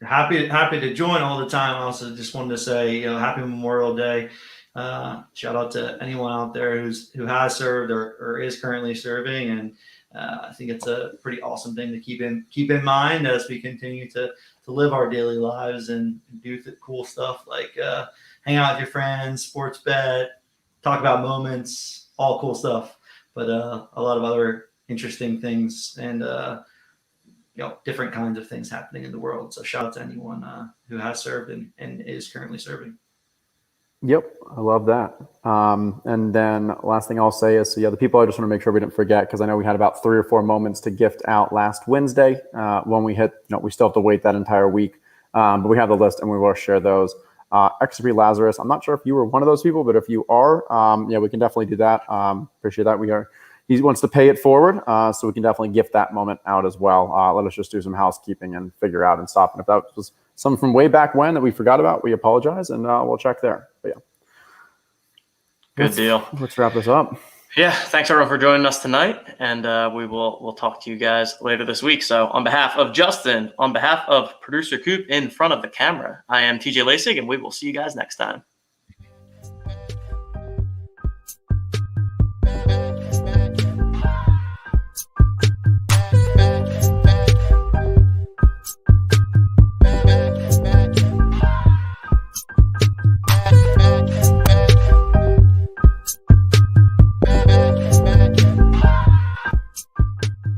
Happy to join all the time. I also just wanted to say, happy Memorial Day. Shout out to anyone out there who has served or is currently serving, and I think it's a pretty awesome thing to keep in mind as we continue to live our daily lives and do cool stuff like hang out with your friends, sports bet, talk about moments, all cool stuff. But a lot of other interesting things and different kinds of things happening in the world. So shout out to anyone who has served and is currently serving. Yep, I love that. And then last thing I'll say is, the people I just want to make sure we didn't forget, because I know we had about 3 or 4 moments to gift out last Wednesday. When we hit, we still have to wait that entire week, but we have the list and we will share those. XP Lazarus. I'm not sure if you were one of those people, but if you are, yeah, we can definitely do that. Appreciate that. He wants to pay it forward, so we can definitely gift that moment out as well. Let us just do some housekeeping and figure out and stop. And if that was something from way back when that we forgot about, we apologize, and we'll check there. But yeah. Good deal. Let's wrap this up. Yeah, thanks everyone for joining us tonight, and we'll talk to you guys later this week. So on behalf of Justin, on behalf of Producer Cupe in front of the camera, I am TJ Lasig, and we will see you guys next time.